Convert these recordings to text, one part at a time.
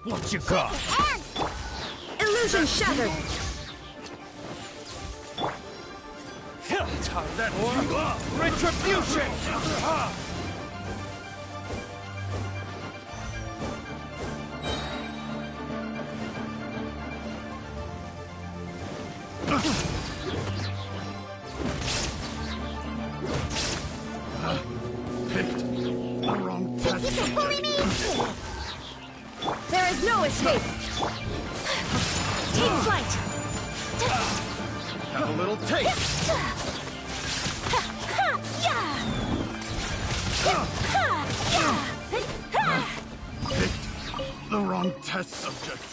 What you got? Illusion shattered. Time that for retribution! Picked the wrong test. There is no escape. Take flight. Have a little taste. Picked the wrong test subject.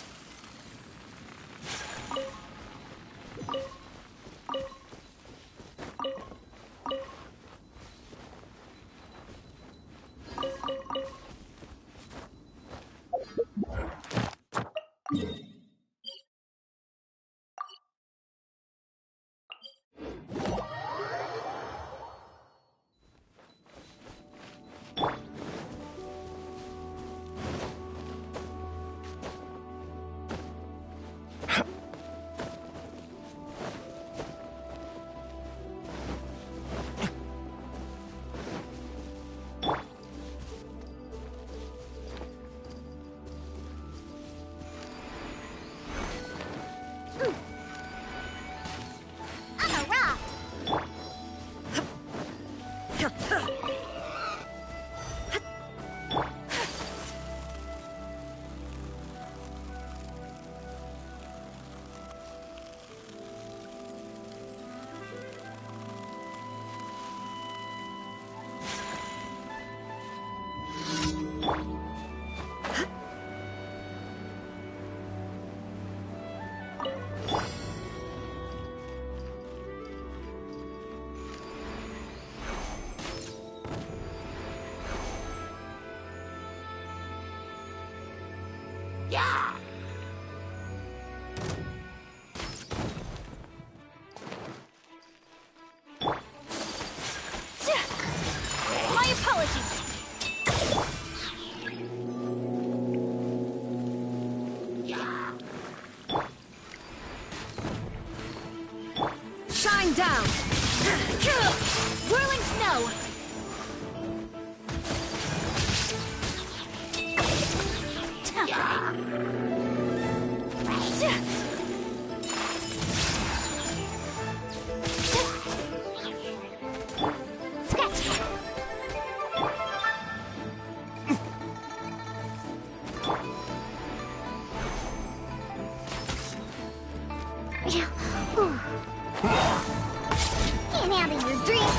My apologies. Shine down. Whirling snow. Get out of your dream.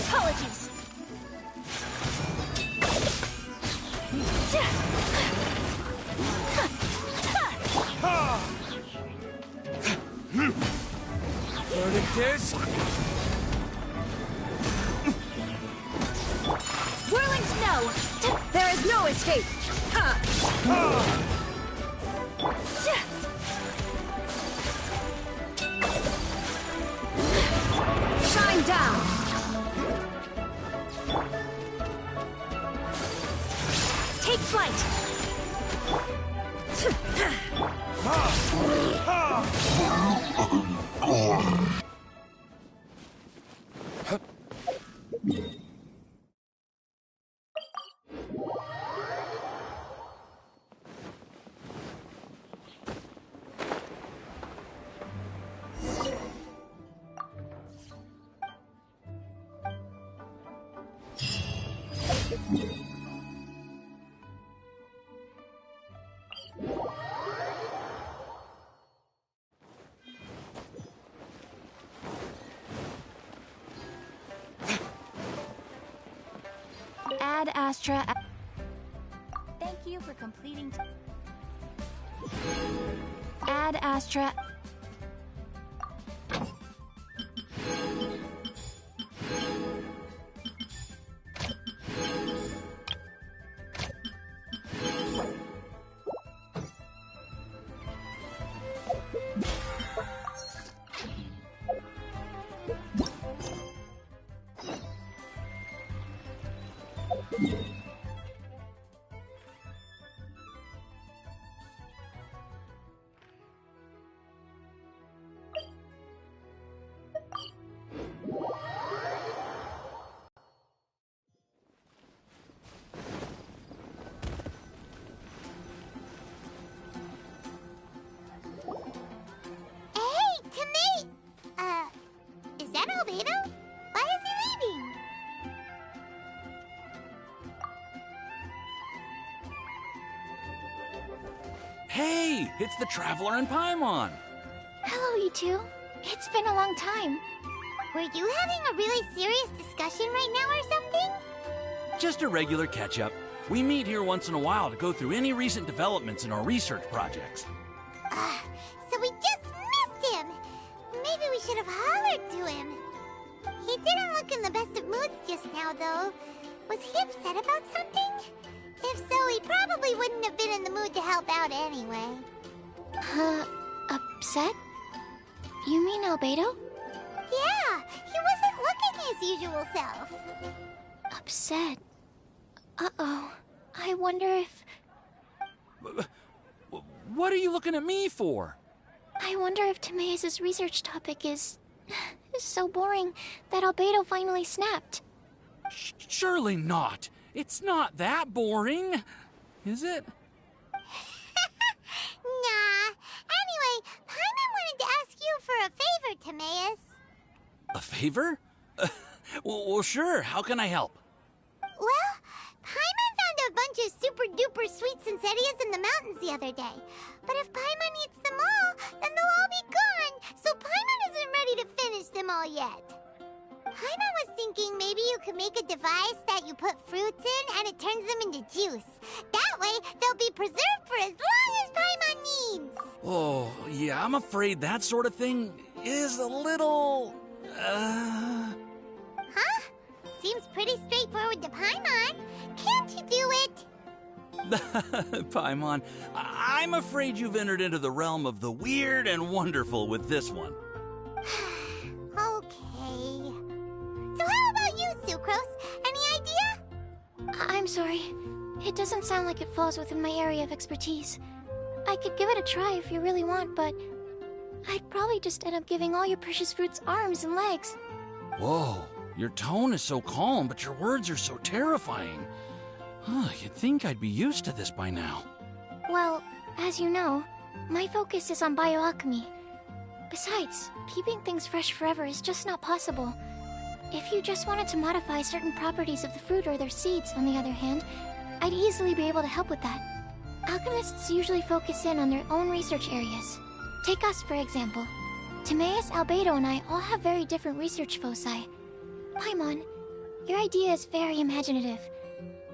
Apologies. is... Whirling snow! There is no escape! Ha! Shine down! Take flight! Ad Astra. Thank you for completing. Ad Astra. Is that Albedo? Why is he leaving? Hey, it's the Traveler and Paimon. Hello, you two. It's been a long time. Were you having a really serious discussion right now or something? Just a regular catch-up. We meet here once in a while to go through any recent developments in our research projects. So we just missed him! Maybe we should have hollered to him. He didn't look in the best of moods just now, though. Was he upset about something? If so, he probably wouldn't have been in the mood to help out anyway. Upset? You mean Albedo? Yeah, he wasn't looking his usual self. Upset? Uh-oh. I wonder if... What are you looking at me for? I wonder if Timaeus' research topic is so boring that Albedo finally snapped. Surely not. It's not that boring, is it? Nah. Anyway, Paimon wanted to ask you for a favor, Timaeus. A favor? Well, sure. How can I help? Well, Paimon found a bunch of super-duper sweet Sincerias in the mountains the other day. But if Paimon eats them all, then they'll all be gone, so Paimon isn't ready to finish them all yet. Paimon was thinking maybe you could make a device that you put fruits in and it turns them into juice. That way, they'll be preserved for as long as Paimon needs. Oh, yeah, I'm afraid that sort of thing is a little... Huh? Seems pretty straightforward to Paimon. Can't you do it? Paimon, I'm afraid you've entered into the realm of the weird and wonderful with this one. Okay. So how about you, Sucrose? Any idea? I'm sorry. It doesn't sound like it falls within my area of expertise. I could give it a try if you really want, but I'd probably just end up giving all your precious fruits arms and legs. Whoa, your tone is so calm, but your words are so terrifying. You'd think I'd be used to this by now. Well, as you know, my focus is on bioalchemy. Besides, keeping things fresh forever is just not possible. If you just wanted to modify certain properties of the fruit or their seeds, on the other hand, I'd easily be able to help with that. Alchemists usually focus in on their own research areas. Take us, for example. Timaeus, Albedo, and I all have very different research foci. Paimon, your idea is very imaginative,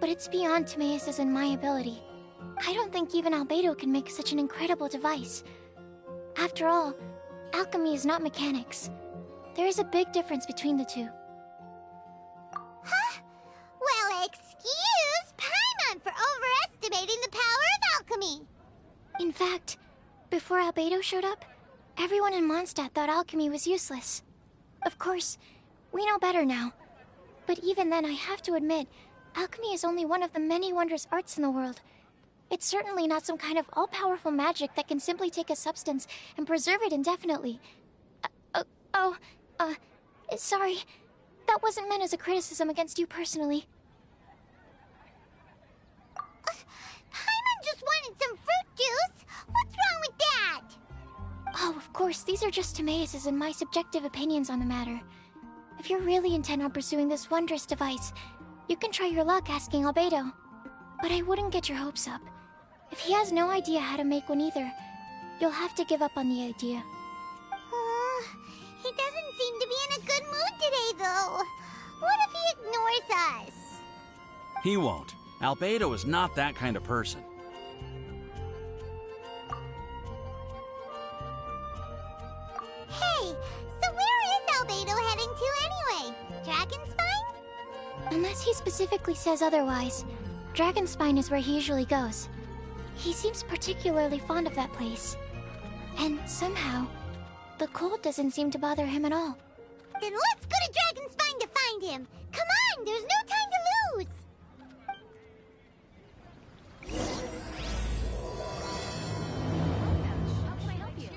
but it's beyond Timaeus' and my ability. I don't think even Albedo can make such an incredible device. After all, alchemy is not mechanics. There is a big difference between the two. Huh? Well, excuse Paimon for overestimating the power of alchemy. In fact, before Albedo showed up, everyone in Mondstadt thought alchemy was useless. Of course, we know better now. But even then, I have to admit, alchemy is only one of the many wondrous arts in the world. It's certainly not some kind of all-powerful magic that can simply take a substance and preserve it indefinitely. Sorry. That wasn't meant as a criticism against you personally. Paimon just wanted some fruit juice. What's wrong with that? Oh, of course, these are just Timaeus' and my subjective opinions on the matter. If you're really intent on pursuing this wondrous device, you can try your luck asking Albedo. But I wouldn't get your hopes up. If he has no idea how to make one either, you'll have to give up on the idea. He doesn't seem to be in a good mood today, though. What if he ignores us? He won't. Albedo is not that kind of person. Hey, so where is Albedo heading to anyway? Dragonspine? Unless he specifically says otherwise, Dragonspine is where he usually goes. He seems particularly fond of that place. And somehow, the cold doesn't seem to bother him at all. Then let's go to Dragonspine to find him. Come on, there's no time to lose. How can I help you?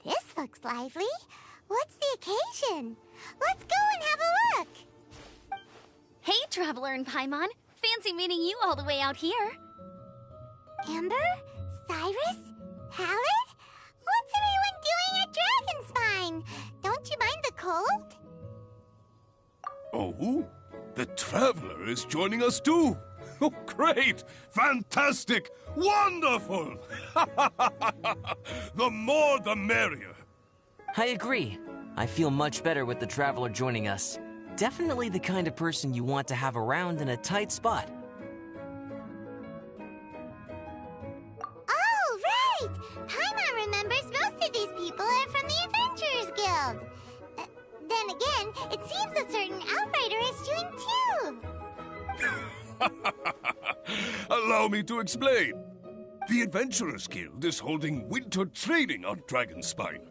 This looks lively. What's the occasion? Let's go and have a look. Hey, Traveler and Paimon. Fancy meeting you all the way out here. Amber? Cyrus? Halid? What's everyone doing at Dragonspine? Don't you mind the cold? Oh? The Traveler is joining us too! Oh, great! Fantastic! Wonderful! The more the merrier. I agree. I feel much better with the Traveler joining us. Definitely the kind of person you want to have around in a tight spot. Oh, right! Paimon remembers most of these people are from the Adventurers Guild. Then again, it seems a certain Outrider is doing too. Allow me to explain. The Adventurers Guild is holding winter training on Dragonspine.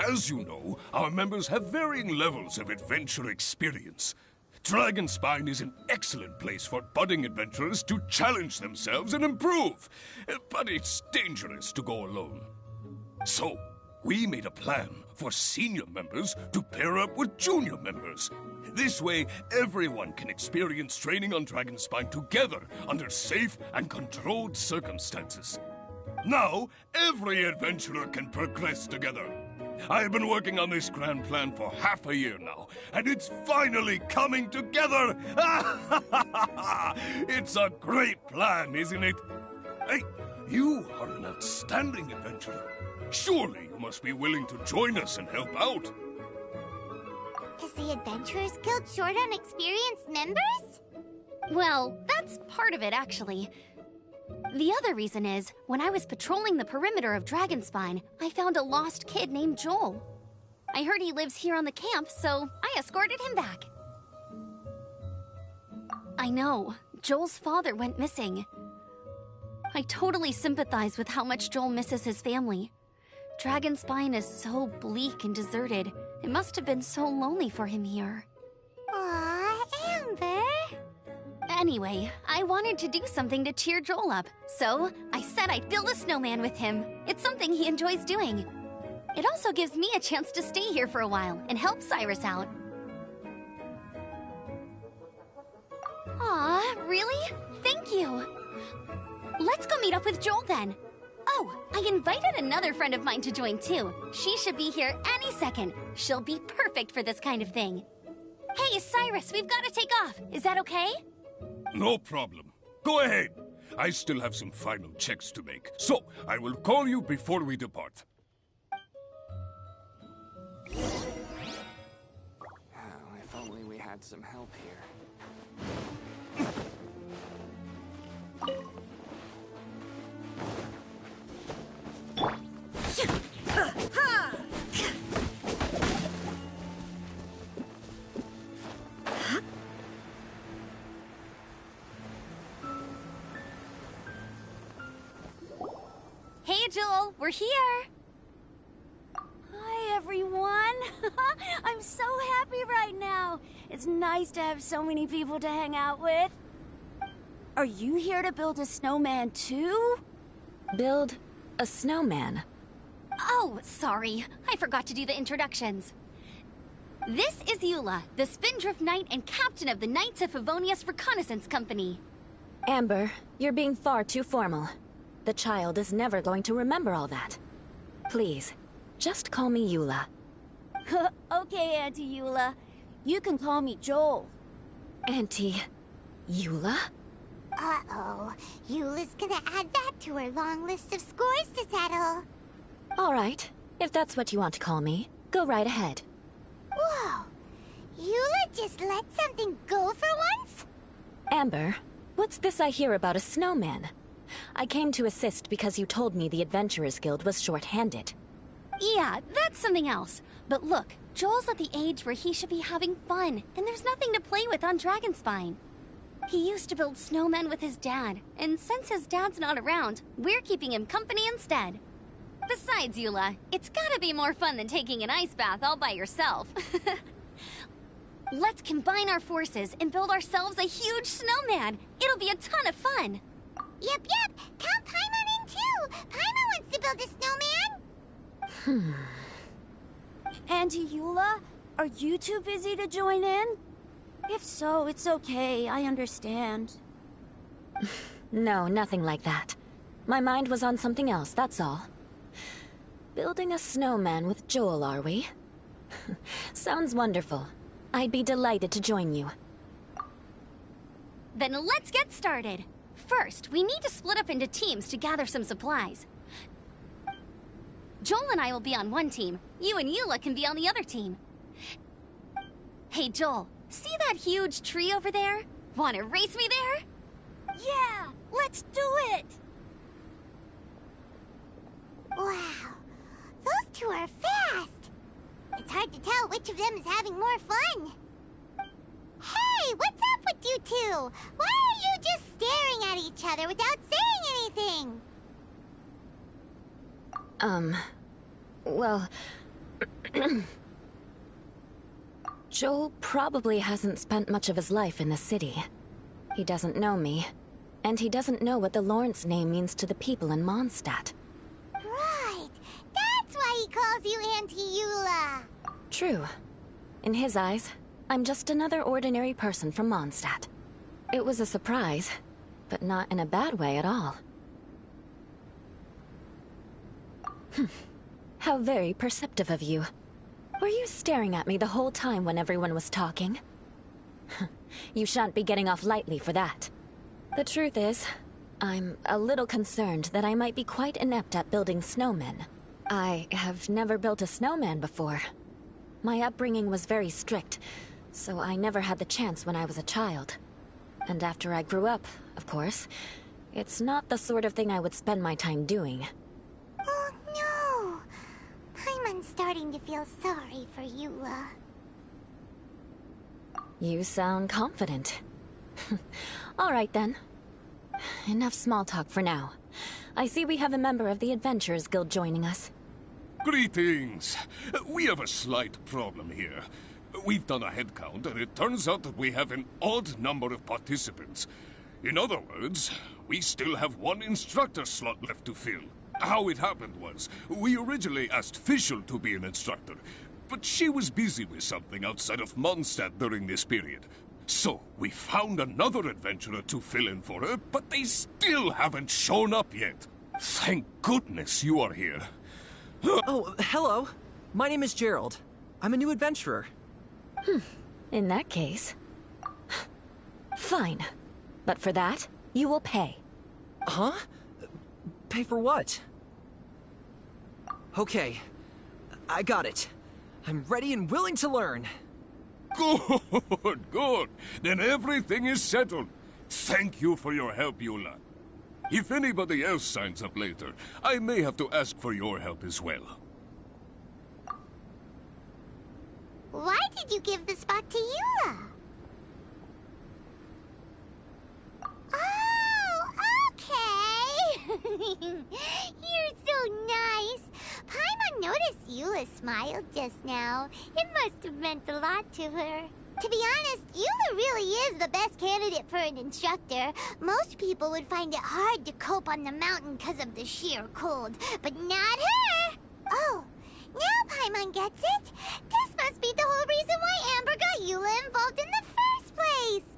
As you know, our members have varying levels of adventure experience. Dragonspine is an excellent place for budding adventurers to challenge themselves and improve, but it's dangerous to go alone. So, we made a plan for senior members to pair up with junior members. This way, everyone can experience training on Dragonspine together under safe and controlled circumstances. Now, every adventurer can progress together. I've been working on this grand plan for half a year now, and it's finally coming together! It's a great plan, isn't it? Hey, you are an outstanding adventurer. Surely you must be willing to join us and help out. Is the Adventurers Guild short on experienced members? Well, that's part of it, actually. The other reason is, when I was patrolling the perimeter of Dragonspine, I found a lost kid named Joel. I heard he lives here on the camp, so I escorted him back. I know, Joel's father went missing. I totally sympathize with how much Joel misses his family. Dragonspine is so bleak and deserted. It must have been so lonely for him here. Aw, Amber. Anyway, I wanted to do something to cheer Joel up, so I said I'd build a snowman with him. It's something he enjoys doing. It also gives me a chance to stay here for a while and help Cyrus out. Aw, really? Thank you. Let's go meet up with Joel then. Oh, I invited another friend of mine to join too. She should be here any second. She'll be perfect for this kind of thing. Hey, Cyrus, we've got to take off. Is that okay? No problem. Go ahead. I still have some final checks to make, so I will call you before we depart. had some help here. Hey, Joel, we're here. Hi, everyone. I'm so happy right now. It's nice to have so many people to hang out with. Are you here to build a snowman too? Build a snowman? Oh, sorry. I forgot to do the introductions. This is Eula, the Spindrift Knight and captain of the Knights of Favonius Reconnaissance Company. Amber, you're being far too formal. The child is never going to remember all that. Please, just call me Eula. Okay, Auntie Eula. You can call me Joel. Auntie Eula? Uh-oh. Eula's gonna add that to her long list of scores to settle. All right, if that's what you want to call me, go right ahead. Whoa! Eula just let something go for once? Amber, what's this I hear about a snowman? I came to assist because you told me the Adventurers Guild was short-handed. Yeah, that's something else. But look, Joel's at the age where he should be having fun, and there's nothing to play with on Dragonspine. He used to build snowmen with his dad, and since his dad's not around, we're keeping him company instead. Besides, Eula, it's gotta be more fun than taking an ice bath all by yourself. Let's combine our forces and build ourselves a huge snowman. It'll be a ton of fun. Yep. Count Paimon in too. Paimon wants to build a snowman. Auntie Eula, are you too busy to join in? If so, it's okay. I understand. No, nothing like that. My mind was on something else, that's all. Building a snowman with Joel, are we? Sounds wonderful. I'd be delighted to join you. Then let's get started. First, we need to split up into teams to gather some supplies. Joel and I will be on one team. You and Eula can be on the other team. Hey, Joel, see that huge tree over there? Wanna race me there? Yeah, let's do it! Wow. Those two are fast. It's hard to tell which of them is having more fun. Hey, what's up with you two? Why are you just staring at each other without saying anything? Well... Joel probably hasn't spent much of his life in the city. He doesn't know me, and he doesn't know what the Lawrence name means to the people in Mondstadt. Right. That's why he calls you Auntie Eula. True. In his eyes, I'm just another ordinary person from Mondstadt. It was a surprise, but not in a bad way at all. How very perceptive of you. Were you staring at me the whole time when everyone was talking? You shan't be getting off lightly for that. The truth is, I'm a little concerned that I might be quite inept at building snowmen. I have never built a snowman before. My upbringing was very strict, so I never had the chance when I was a child. And after I grew up, of course, it's not the sort of thing I would spend my time doing. Oh no! Paimon's starting to feel sorry for Eula. You sound confident. All right then. Enough small talk for now. I see we have a member of the Adventurers Guild joining us. Greetings. We have a slight problem here. We've done a head count, and it turns out that we have an odd number of participants. In other words, we still have one instructor slot left to fill. How it happened was, we originally asked Fischl to be an instructor, but she was busy with something outside of Mondstadt during this period. So, we found another adventurer to fill in for her, but they still haven't shown up yet. Thank goodness you are here. Oh, hello. My name is Gerald. I'm a new adventurer. In that case... Fine. But for that, you will pay. Huh? Pay for what? Okay. I got it. I'm ready and willing to learn. Good, good. Then everything is settled. Thank you for your help, Eula. If anybody else signs up later, I may have to ask for your help as well. Why did you give the spot to Eula? Oh, okay. You're so nice. Paimon noticed Eula smiled just now. It must have meant a lot to her. To be honest, Eula really is the best candidate for an instructor. Most people would find it hard to cope on the mountain because of the sheer cold, but not her! Oh, now Paimon gets it. This must be the whole reason why Amber got Eula involved in the first place.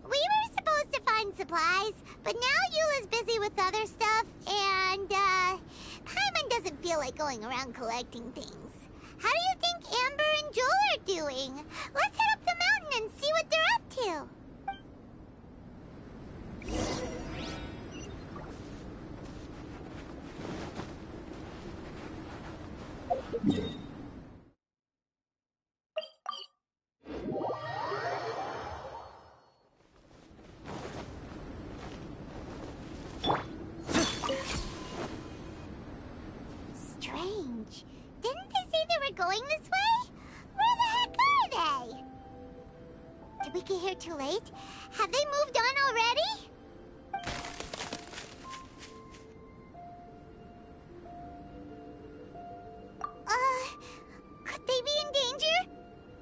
We were supposed to find supplies, but now Eula's busy with other stuff, and, Paimon doesn't feel like going around collecting things. How do you think Amber and Joel are doing? Let's head up the mountain and see what they're up to. Strange. Didn't they say they were going this way? Where the heck are they? Did we get here too late? Have they moved on already? Could they be in danger?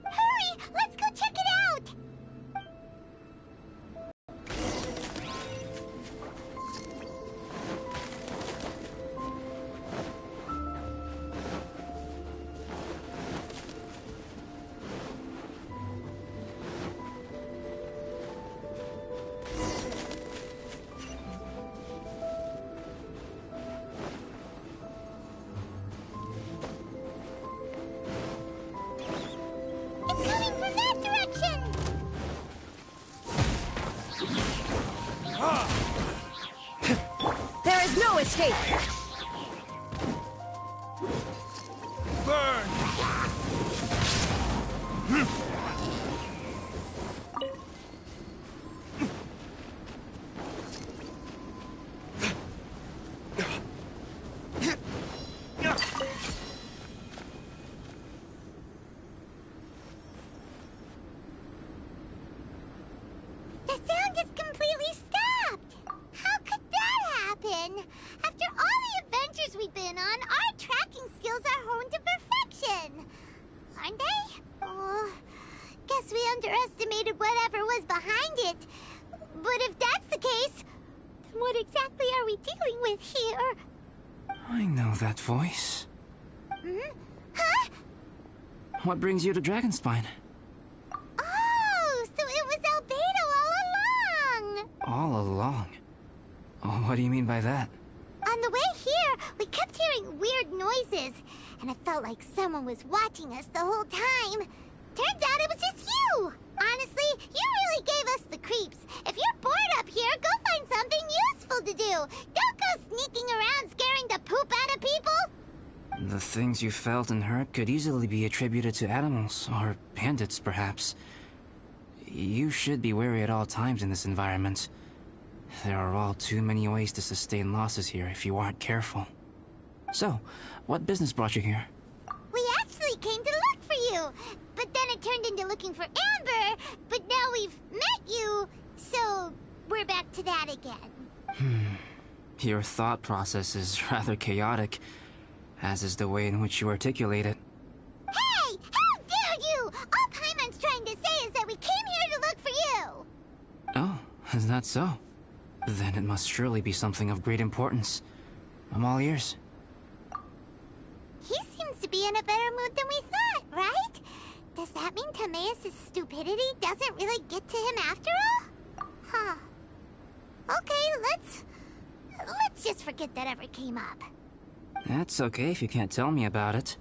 Hurry! Let's go check it out! It's coming from that direction! There is no escape! Burn! The sound just completely stopped! How could that happen? After all the adventures we've been on, our tracking skills are honed to perfection! Aren't they? Oh, guess we underestimated whatever was behind it. But if that's the case, then what exactly are we dealing with here? I know that voice. Hmm? Huh? What brings you to Dragonspine? Oh, so it was Albedo all along! All along? Oh, what do you mean by that? On the way here, we kept hearing weird noises, and it felt like someone was watching us the whole time. Turns out it was just you! Honestly, you really gave us the creeps. If you're bored up here, go find something useful to do. Don't go sneaking around scaring the poop out of people. The things you felt and heard could easily be attributed to animals, or bandits, perhaps. You should be wary at all times in this environment. There are all too many ways to sustain losses here if you aren't careful. So, what business brought you here? We actually came to look for you, but then it turned into looking for Amber, but now we've met you, so we're back to that again. Your thought process is rather chaotic, as is the way in which you articulate it. Hey! How dare you! All Paimon's trying to say is that we came here to look for you! Oh, is that so? Then it must surely be something of great importance. I'm all ears. He seems to be in a better mood than we thought, right? Does that mean Timaeus' stupidity doesn't really get to him after all? Huh. Okay, let's just forget that ever came up. That's okay if you can't tell me about it.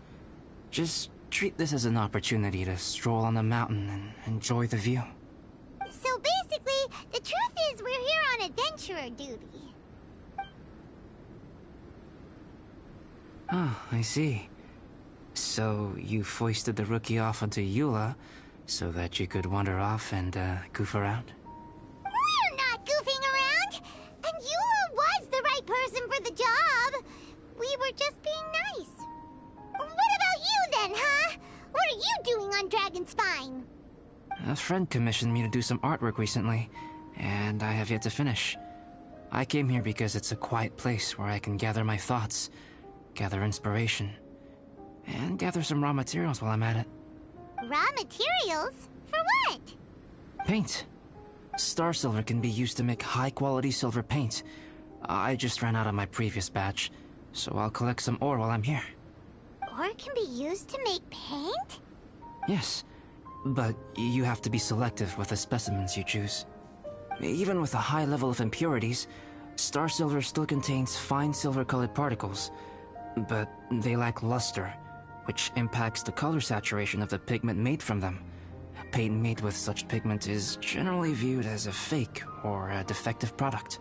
Just treat this as an opportunity to stroll on the mountain and enjoy the view. So basically, the truth is we're here on adventurer duty. Oh, I see. So you foisted the rookie off onto Eula so that you could wander off and goof around? We're not goofing around! And Eula was the right person for the job! We were just being nice. What about you then, huh? What are you doing on Dragonspine? A friend commissioned me to do some artwork recently, and I have yet to finish. I came here because it's a quiet place where I can gather my thoughts, gather inspiration, and gather some raw materials while I'm at it. Raw materials? For what? Paint. Star silver can be used to make high-quality silver paint. I just ran out of my previous batch, so I'll collect some ore while I'm here. Ore can be used to make paint? Yes, but you have to be selective with the specimens you choose. Even with a high level of impurities, star silver still contains fine silver-colored particles, but they lack luster, which impacts the color saturation of the pigment made from them. Paint made with such pigment is generally viewed as a fake or a defective product.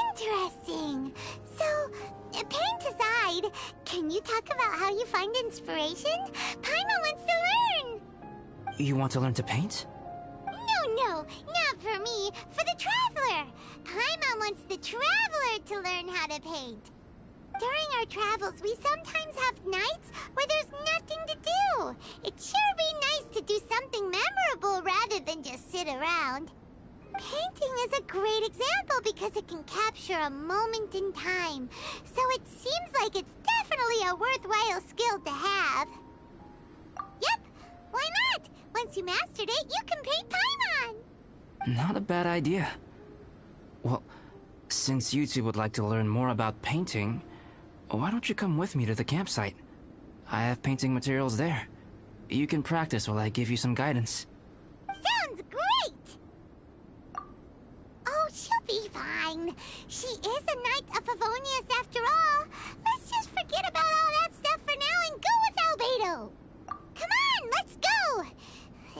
Interesting. So, paint aside, can you talk about how you find inspiration? Paimon wants to learn! You want to learn to paint? No, not for me. For the Traveler. Paimon wants the Traveler to learn how to paint. During our travels, we sometimes have nights where there's nothing to do. It'd sure be nice to do something memorable rather than just sit around. Painting is a great example because it can capture a moment in time. So it seems like it's definitely a worthwhile skill to have. Yep, why not? Once you mastered it, you can paint Paimon. Not a bad idea. Well, since you two would like to learn more about painting, why don't you come with me to the campsite? I have painting materials there. You can practice while I give you some guidance. Sounds great! Oh, she'll be fine. She is a Knight of Favonius after all. Let's just forget about all that stuff for now and go with Albedo. Come on, let's go!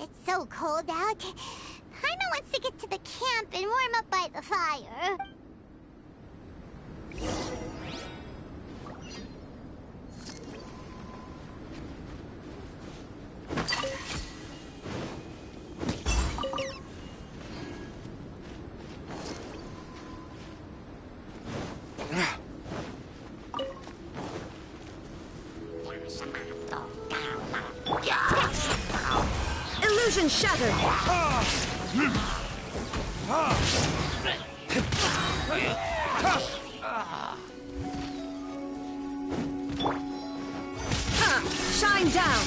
It's so cold out. Paimon wants to get to the camp and warm up by the fire. Illusion shattered! Shine down!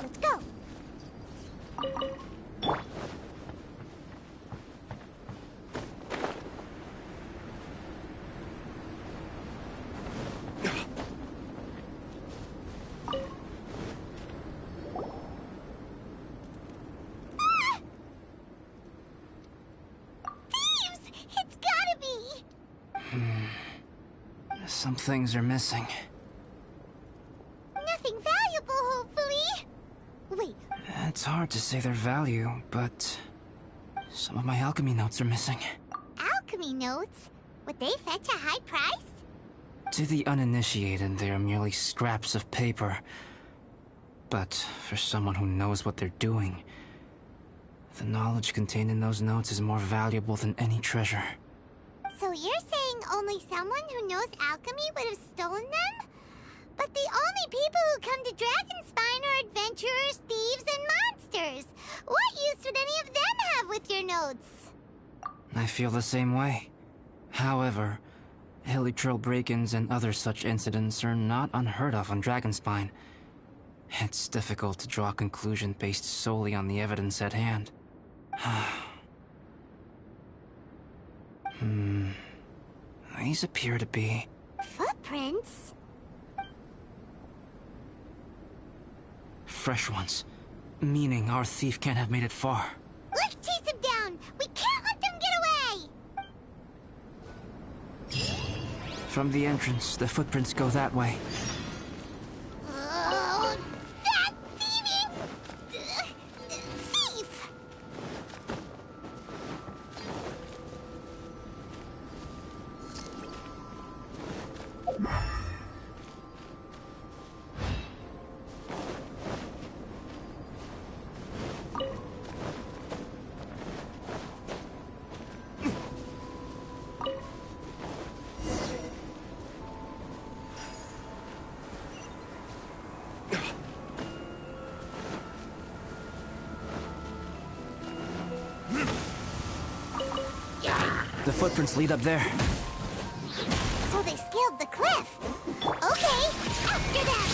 Let's go! Thieves! It's gotta be! Some things are missing. Nothing valuable, hopefully. Wait, It's hard to say their value, but some of my alchemy notes are missing. alchemy notes? Would they fetch a high price? To the uninitiated, they are merely scraps of paper. But for someone who knows what they're doing, the knowledge contained in those notes is more valuable than any treasure. So you're saying only someone who knows alchemy would have stolen them? But the only people who come to Dragonspine are adventurers, thieves, and monsters. What use would any of them have with your notes? I feel the same way. However, hilly trail break-ins and other such incidents are not unheard of on Dragonspine. It's difficult to draw a conclusion based solely on the evidence at hand. These appear to be... Footprints? fresh ones. Meaning our thief can't have made it far. Let's chase him down! We can't let them get away! From the entrance, the footprints go that way. Oh, that thieving thief! The footprints lead up there. So they scaled the cliff. Okay, after them!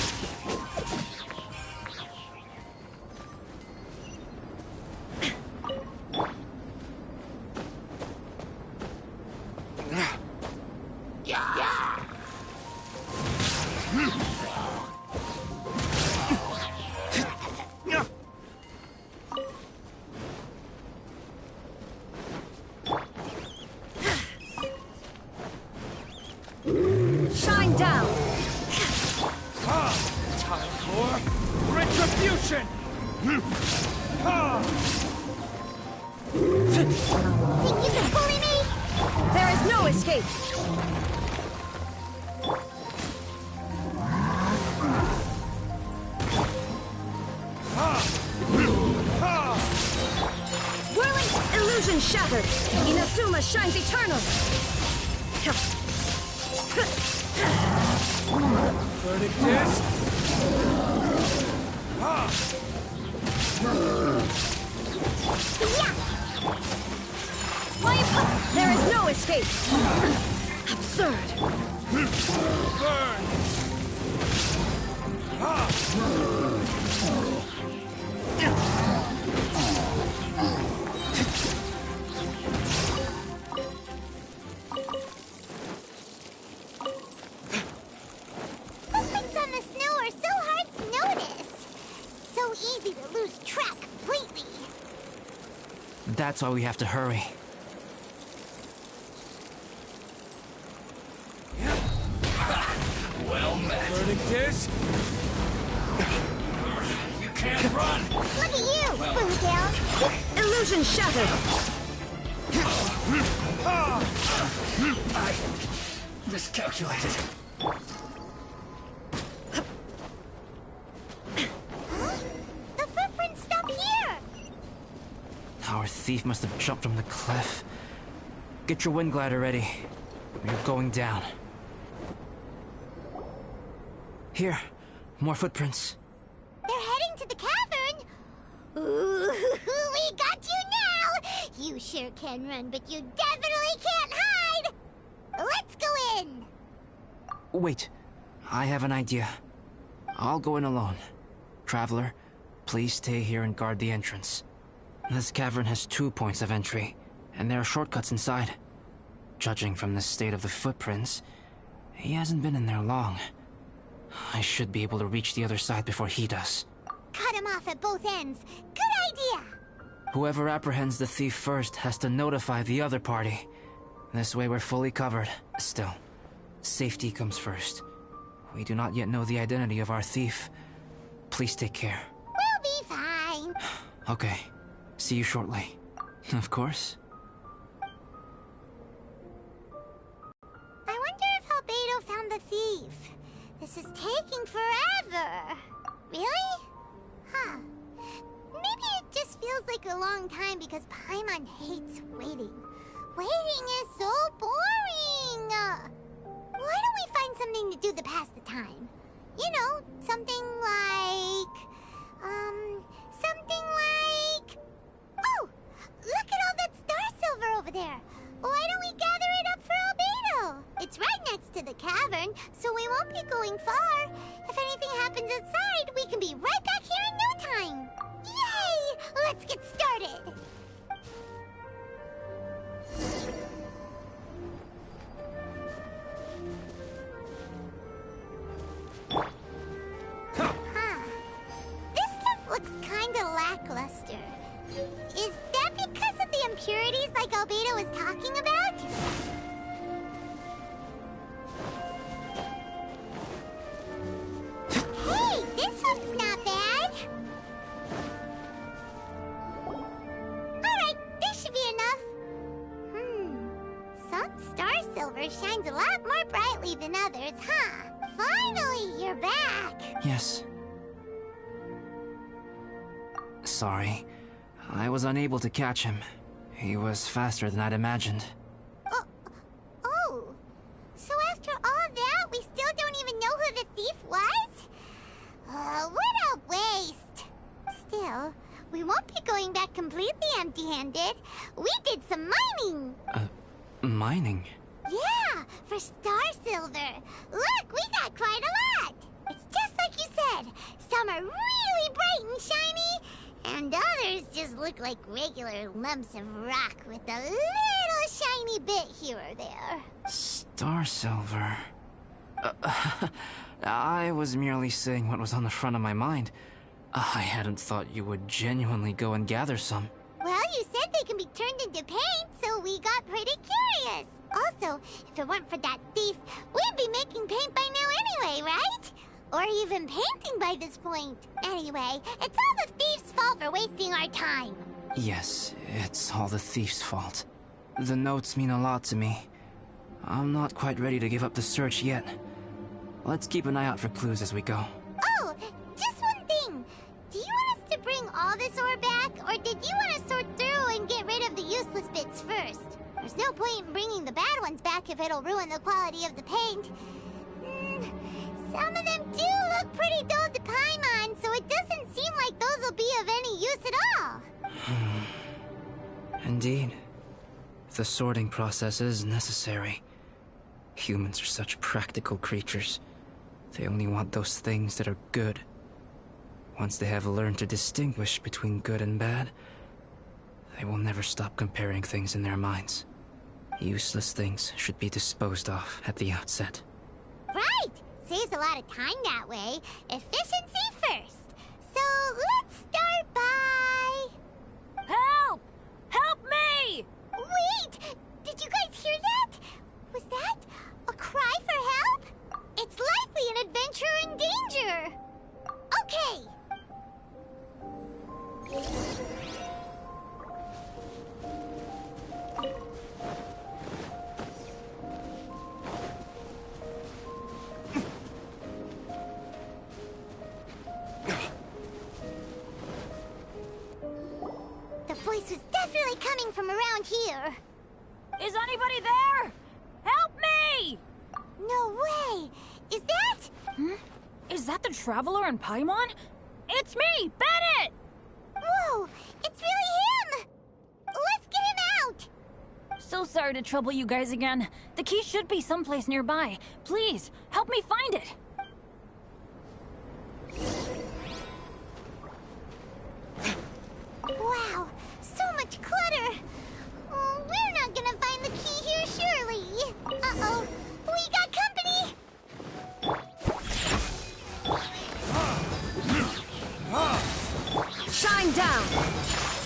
Shine down! Time for retribution! Think you can bully me? There is no escape! Whirling illusion shattered! Inazuma shines eternal! Verdict is... There is no escape! Absurd! Burn! Footprints on the snow are so hard to notice. So easy to lose track completely. That's why we have to hurry. Well met. Verdict is... You can't run! Look at you, Boomtail. Illusion shattered! I miscalculated. The footprints stop here. Our thief must have jumped from the cliff. Get your wind glider ready. We're going down. Here, more footprints. They're heading to the cavern. Ooh, we got you now. You sure can run, but you definitely can't hide. Let's go in. Wait, I have an idea. I'll go in alone. Traveler, please stay here and guard the entrance. This cavern has 2 points of entry, and there are shortcuts inside. Judging from the state of the footprints, he hasn't been in there long. I should be able to reach the other side before he does. Cut him off at both ends. Good idea. Whoever apprehends the thief first has to notify the other party. This way we're fully covered. Still, safety comes first. We do not yet know the identity of our thief. Please take care. We'll be fine. Okay. See you shortly. Of course. I wonder if Albedo found the thief. This is taking forever. Really? Huh. Maybe it just feels like a long time because Paimon hates waiting. Waiting is so boring. Why don't we find something to do to pass the time? You know, something like... Oh! Look at all that star silver over there. Why don't we gather it up for Albedo? It's right next to the cavern, so we won't be going far. If anything happens outside, we can be right back here in no time. Yay! Let's get started. Huh. This stuff looks kinda lackluster. Is that because of the impurities like Albedo was talking about? differently than others, huh? Finally, you're back! Yes. Sorry. I was unable to catch him. He was faster than I'd imagined. Oh. So after all that, we still don't even know who the thief was? What a waste! Still, we won't be going back completely empty-handed. We did some mining! Mining? Yeah, for star silver. Look, we got quite a lot! It's just like you said. Some are really bright and shiny, and others just look like regular lumps of rock with a little shiny bit here or there. Star silver. I was merely saying what was on the front of my mind. I hadn't thought you would genuinely go and gather some. Well, you said they can be turned into paint, so we got pretty curious. Also, if it weren't for that thief, we'd be making paint by now anyway, right? Or even painting by this point. Anyway, it's all the thief's fault for wasting our time. Yes, it's all the thief's fault. The notes mean a lot to me. I'm not quite ready to give up the search yet. Let's keep an eye out for clues as we go. Oh, just one thing. Do you want us to bring all this ore back, or did you want to sort through and get rid of the useless bits first? There's no point in bringing the bad ones back if it'll ruin the quality of the paint. Some of them do look pretty dull to Paimon, so it doesn't seem like those will be of any use at all. Indeed. The sorting process is necessary. Humans are such practical creatures. They only want those things that are good. Once they have learned to distinguish between good and bad, they will never stop comparing things in their minds. Useless things should be disposed of at the outset. Right! Saves a lot of time that way. Efficiency first. So let's start by... Help! Help me! Wait! Did you guys hear that? Was that a cry for help? It's likely an adventurer in danger. Okay. The voice was definitely coming from around here. Is anybody there? Help me! No way! Is that? Is that the Traveler in Paimon? It's me, Bennett! Whoa! It's really him! Let's get him out! So sorry to trouble you guys again. The key should be someplace nearby. Please, help me find it. Wow, so much clutter! We're not gonna find the key here, surely! Uh-oh, we got company! Shine down!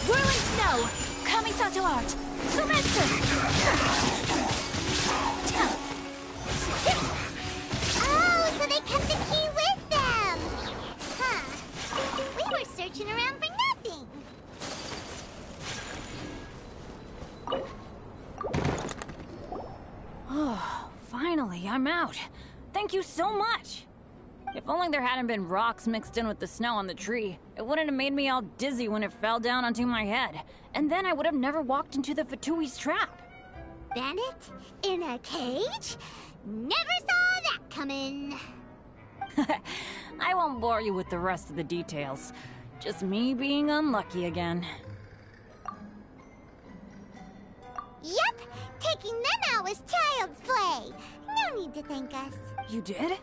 Whirling snow! Kamisato art! Sumetsu! Oh, so they kept the key with them! Huh. We were searching around for nothing! Oh, finally, I'm out. Thank you so much. If only there hadn't been rocks mixed in with the snow on the tree, it wouldn't have made me all dizzy when it fell down onto my head. And then I would have never walked into the Fatui's trap. Bennett? In a cage? Never saw that coming! I won't bore you with the rest of the details. Just me being unlucky again. Yep! Taking them out was child's play! No need to thank us. You did?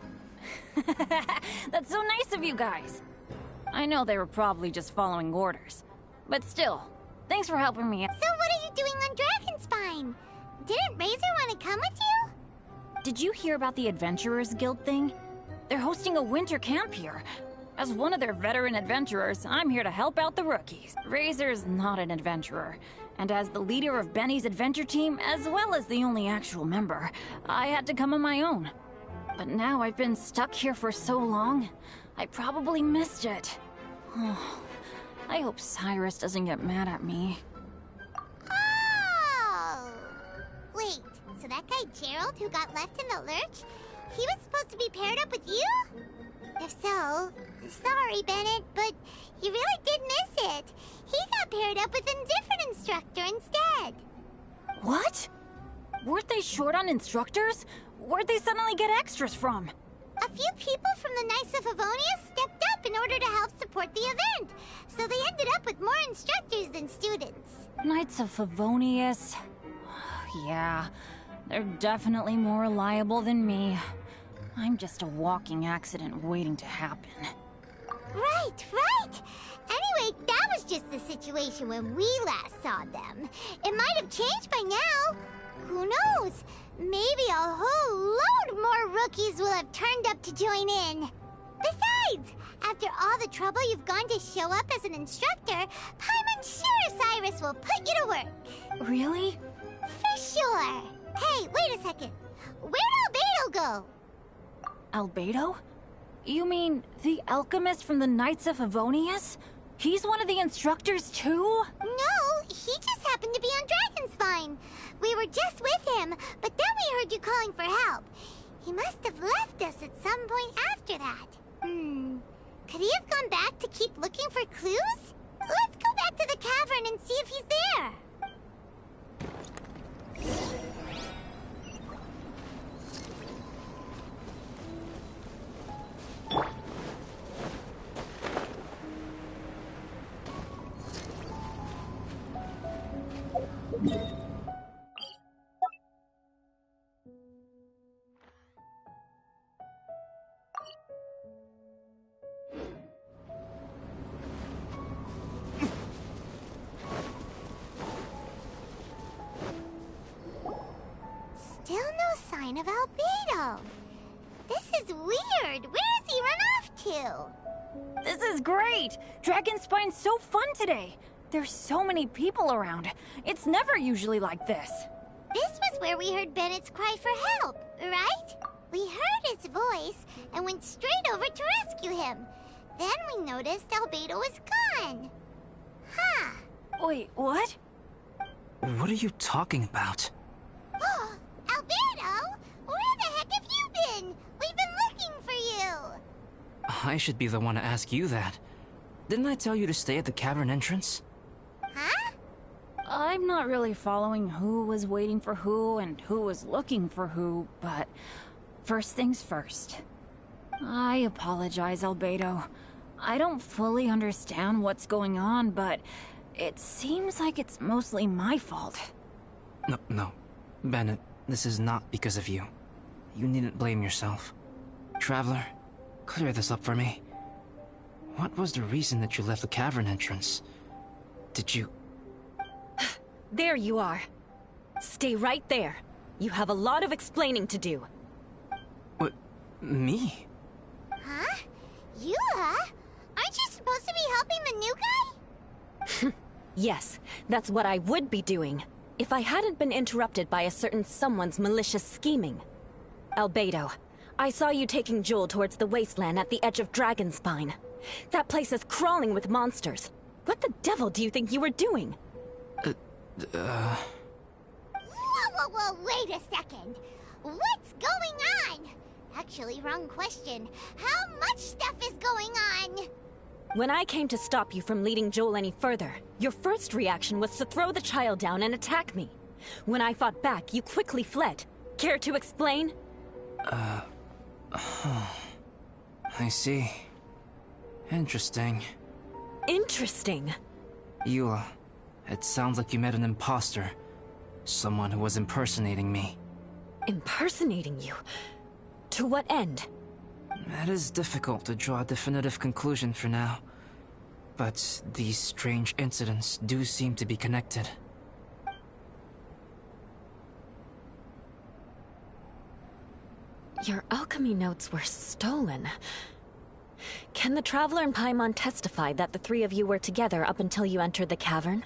That's so nice of you guys. I know they were probably just following orders. But still, thanks for helping me. So what are you doing on Dragonspine? Didn't Razor want to come with you? Did you hear about the Adventurers Guild thing? They're hosting a winter camp here. As one of their veteran adventurers, I'm here to help out the rookies. Razor's not an adventurer, and as the leader of Benny's adventure team, as well as the only actual member, I had to come on my own. But now I've been stuck here for so long, I probably missed it. Oh, I hope Cyrus doesn't get mad at me. Oh! Wait, so that guy Gerald who got left in the lurch, he was supposed to be paired up with you? If so, sorry, Bennett, but you really did miss it. He got paired up with a different instructor instead. What? Weren't they short on instructors? Where'd they suddenly get extras from? A few people from the Knights of Favonius stepped up in order to help support the event, so they ended up with more instructors than students. Knights of Favonius. Yeah, they're definitely more reliable than me. I'm just a walking accident waiting to happen. Right, right! Anyway, that was just the situation when we last saw them. It might have changed by now. Who knows? Maybe a whole load more rookies will have turned up to join in. Besides, after all the trouble you've gone to show up as an instructor, Paimon's sure Cyrus will put you to work. Really? For sure. Hey, wait a second. Where'd Albedo go? Albedo? You mean the alchemist from the Knights of Favonius? He's one of the instructors too? No, he just happened to be on Dragonspine. We were just with him, but then we heard you calling for help. He must have left us at some point after that. Could he have gone back to keep looking for clues? Let's go back to the cavern and see if he's there. Still no sign of Albedo. This is weird. Where has he run off to? This is great! Dragonspine's so fun today! There's so many people around. It's never usually like this. This was where we heard Bennett's cry for help, right? We heard his voice and went straight over to rescue him. Then we noticed Albedo was gone. Huh. Wait, what? What are you talking about? Oh, Albedo? Where the heck have you been? We've been looking for you. I should be the one to ask you that. Didn't I tell you to stay at the cavern entrance? Huh? I'm not really following who was waiting for who and who was looking for who, but first things first. I apologize, Albedo. I don't fully understand what's going on, but it seems like it's mostly my fault. No. Bennett, this is not because of you. You needn't blame yourself. Traveler, clear this up for me. What was the reason that you left the cavern entrance? Did you... There you are. Stay right there. You have a lot of explaining to do. What? Me? Huh? You, huh? Aren't you supposed to be helping the new guy? Yes, that's what I would be doing, if I hadn't been interrupted by a certain someone's malicious scheming. Albedo, I saw you taking Joel towards the wasteland at the edge of Dragonspine. That place is crawling with monsters. What the devil do you think you were doing? Whoa, wait a second. What's going on? Actually, wrong question. How much stuff is going on? When I came to stop you from leading Joel any further, your first reaction was to throw the child down and attack me. When I fought back, you quickly fled. Care to explain? I see. Interesting. Interesting. Eula, it sounds like you met an imposter. Someone who was impersonating me. Impersonating you? To what end? It is difficult to draw a definitive conclusion for now. But these strange incidents do seem to be connected. Your alchemy notes were stolen. Can the Traveler and Paimon testify that the three of you were together up until you entered the cavern?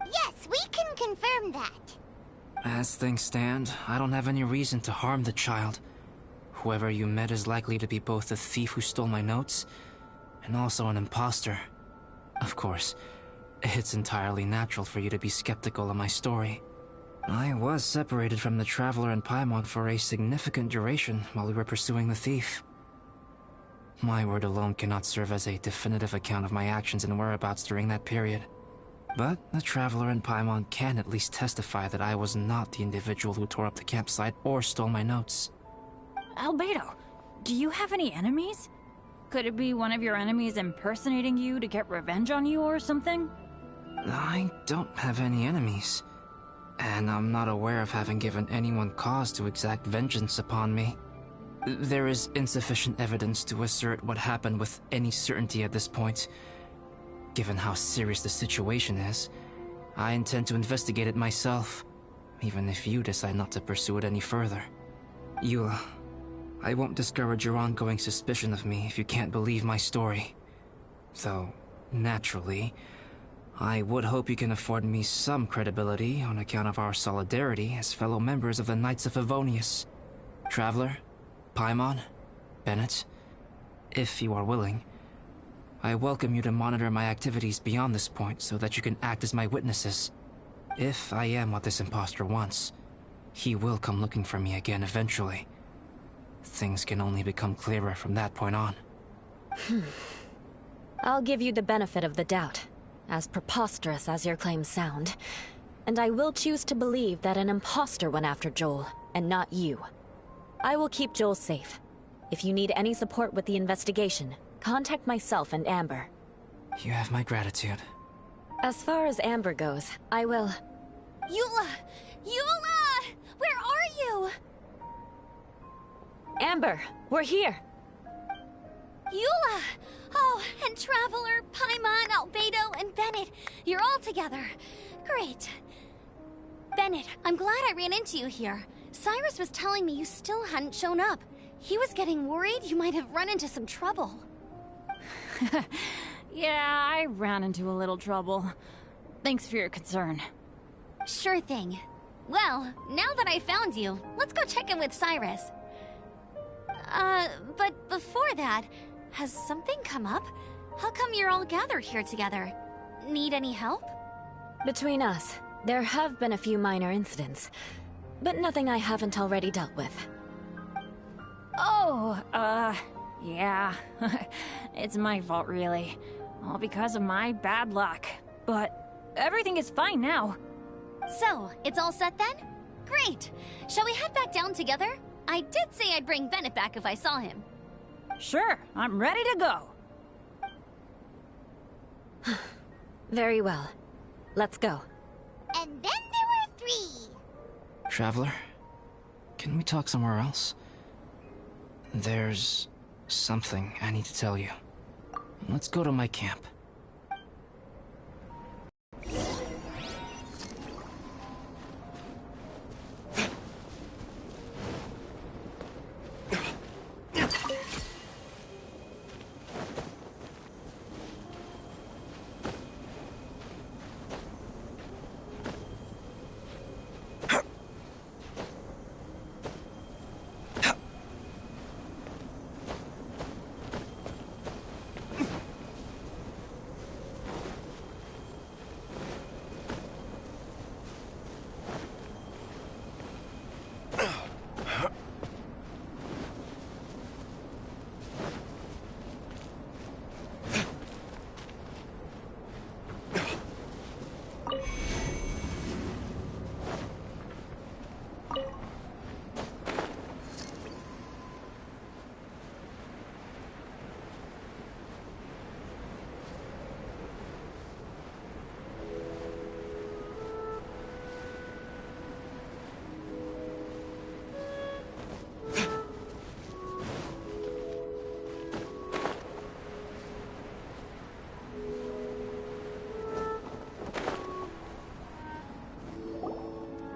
Yes, we can confirm that. As things stand, I don't have any reason to harm the child. Whoever you met is likely to be both the thief who stole my notes, and also an imposter. Of course, it's entirely natural for you to be skeptical of my story. I was separated from the Traveler and Paimon for a significant duration while we were pursuing the thief. My word alone cannot serve as a definitive account of my actions and whereabouts during that period. But the Traveler and Paimon can at least testify that I was not the individual who tore up the campsite or stole my notes. Albedo, do you have any enemies? Could it be one of your enemies impersonating you to get revenge on you or something? I don't have any enemies. And I'm not aware of having given anyone cause to exact vengeance upon me. There is insufficient evidence to assert what happened with any certainty at this point. Given how serious the situation is, I intend to investigate it myself, even if you decide not to pursue it any further. Eula, I won't discourage your ongoing suspicion of me if you can't believe my story. Though, naturally, I would hope you can afford me some credibility on account of our solidarity as fellow members of the Knights of Favonius. Traveler, Paimon, Bennett, if you are willing, I welcome you to monitor my activities beyond this point so that you can act as my witnesses. If I am what this imposter wants, he will come looking for me again eventually. Things can only become clearer from that point on. I'll give you the benefit of the doubt, as preposterous as your claims sound. And I will choose to believe that an imposter went after Joel, and not you. I will keep Joel safe. If you need any support with the investigation, contact myself and Amber. You have my gratitude. As far as Amber goes, I will... Eula! Eula! Where are you? Amber, we're here! Eula! Oh, and Traveler, Paimon, Albedo, and Bennett. You're all together. Great. Bennett, I'm glad I ran into you here. Cyrus was telling me you still hadn't shown up. He was getting worried you might have run into some trouble. Yeah, I ran into a little trouble. Thanks for your concern. Sure thing. Well, now that I found you, let's go check in with Cyrus. But before that, has something come up? How come you're all gathered here together? Need any help? Between us, there have been a few minor incidents, but nothing I haven't already dealt with. Oh, yeah. It's my fault, really. All because of my bad luck. But everything is fine now. So, it's all set then? Great! Shall we head back down together? I did say I'd bring Bennett back if I saw him. Sure, I'm ready to go. Very well. Let's go. And then there were 3. Traveler, can we talk somewhere else? There's something I need to tell you. Let's go to my camp.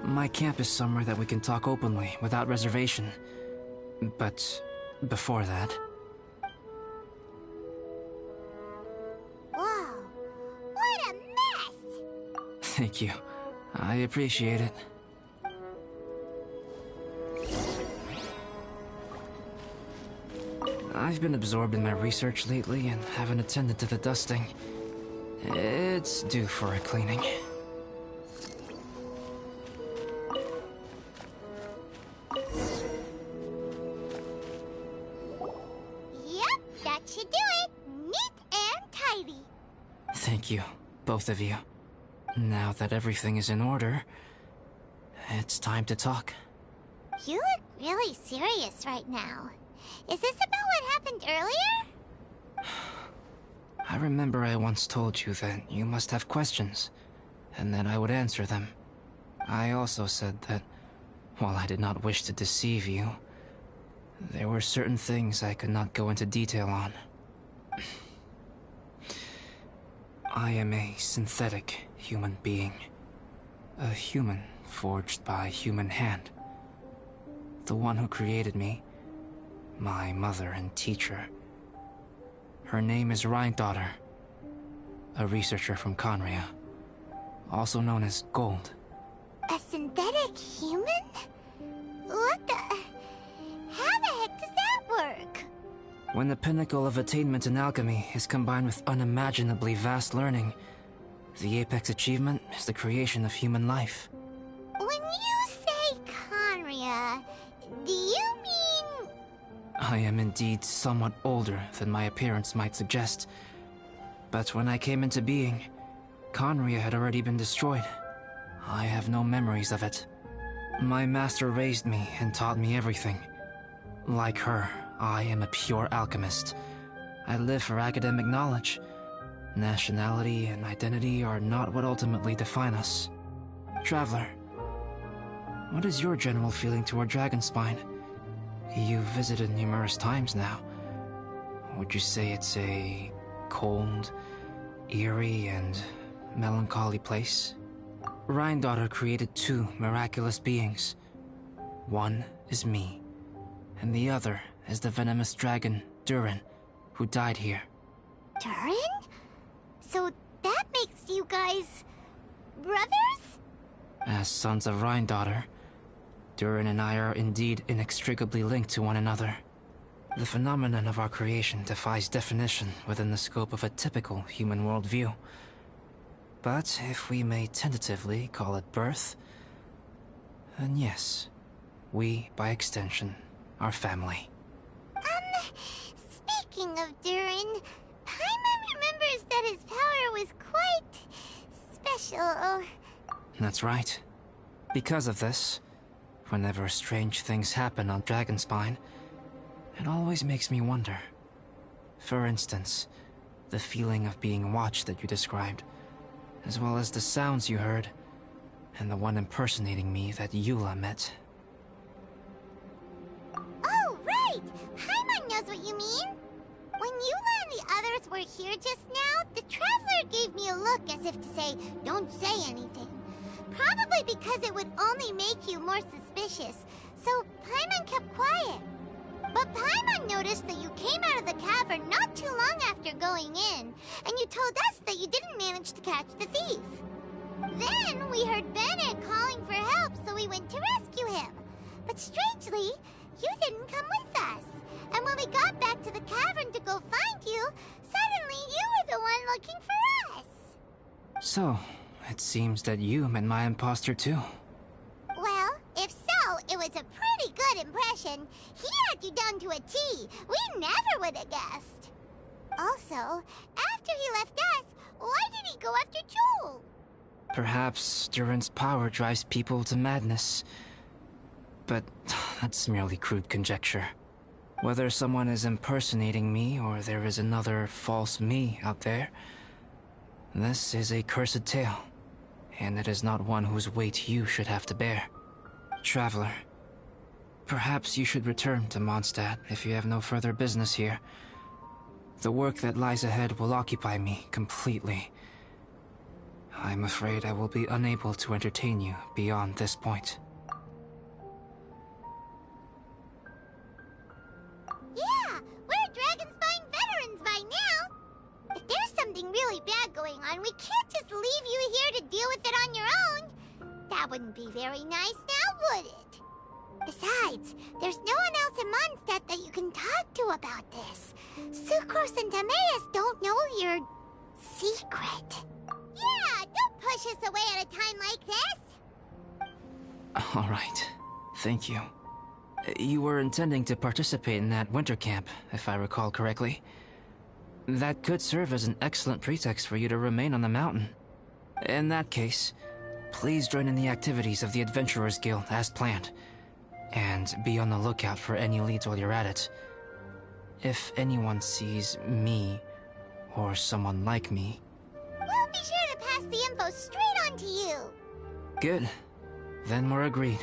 My camp is somewhere that we can talk openly, without reservation. But before that... Whoa! What a mess! Thank you. I appreciate it. I've been absorbed in my research lately and haven't attended to the dusting. It's due for a cleaning. mighty. Thank you, both of you. Now that everything is in order, it's time to talk. You look really serious right now. Is this about what happened earlier? I remember I once told you that you must have questions, and that I would answer them. I also said that, while I did not wish to deceive you, there were certain things I could not go into detail on. I am a synthetic human being. A human forged by human hand. The one who created me, my mother and teacher. Her name is Rhine-daughter, a researcher from Conria, also known as Gold. A synthetic human? What the... How the heck does that work? When the pinnacle of attainment in alchemy is combined with unimaginably vast learning, the apex achievement is the creation of human life. When you say Conria, do you mean... I am indeed somewhat older than my appearance might suggest. But when I came into being, Conria had already been destroyed. I have no memories of it. My master raised me and taught me everything. Like her, I am a pure alchemist. I live for academic knowledge. Nationality and identity are not what ultimately define us. Traveler, what is your general feeling toward Dragonspine? You've visited numerous times now. Would you say it's a cold, eerie, and melancholy place? Rhine-daughter created two miraculous beings. One is me, and the other is the venomous dragon, Durin, who died here. Durin? So that makes you guys... brothers? As sons of Rhine-daughter, Durin and I are indeed inextricably linked to one another. The phenomenon of our creation defies definition within the scope of a typical human worldview. But if we may tentatively call it birth, then yes, we, by extension, are family. Speaking of Durin, Paimon remembers that his power was quite... special. That's right. Because of this, whenever strange things happen on Dragonspine, it always makes me wonder. For instance, the feeling of being watched that you described, as well as the sounds you heard, and the one impersonating me that Eula met. Oh, right! Paimon knows what you mean! When Eula and the others were here just now, the Traveler gave me a look as if to say, don't say anything. Probably because it would only make you more suspicious, so Paimon kept quiet. But Paimon noticed that you came out of the cavern not too long after going in, and you told us that you didn't manage to catch the thief. Then we heard Bennett calling for help, so we went to rescue him. But strangely, you didn't come with us. And when we got back to the cavern to go find you, suddenly you were the one looking for us. So, it seems that you met my imposter too. Well, if so, it was a pretty good impression. He had you down to a T. We never would have guessed. Also, after he left us, why did he go after Joel? Perhaps Durin's power drives people to madness. But that's merely crude conjecture. Whether someone is impersonating me or there is another false me out there, this is a cursed tale, and it is not one whose weight you should have to bear. Traveler, perhaps you should return to Mondstadt if you have no further business here. The work that lies ahead will occupy me completely. I'm afraid I will be unable to entertain you beyond this point. Yeah, we're Dragonspine veterans by now. If there's something really bad going on, we can't just leave you here to deal with it on your own. That wouldn't be very nice now, would it? Besides, there's no one else in Mondstadt that you can talk to about this. Sucrose and Timaeus don't know your secret. Yeah, don't push us away at a time like this. All right. Thank you. You were intending to participate in that winter camp, if I recall correctly. That could serve as an excellent pretext for you to remain on the mountain. In that case, please join in the activities of the Adventurers Guild as planned. And be on the lookout for any leads while you're at it. If anyone sees me, or someone like me... We'll be sure to pass the info straight on to you! Good. Then we're agreed.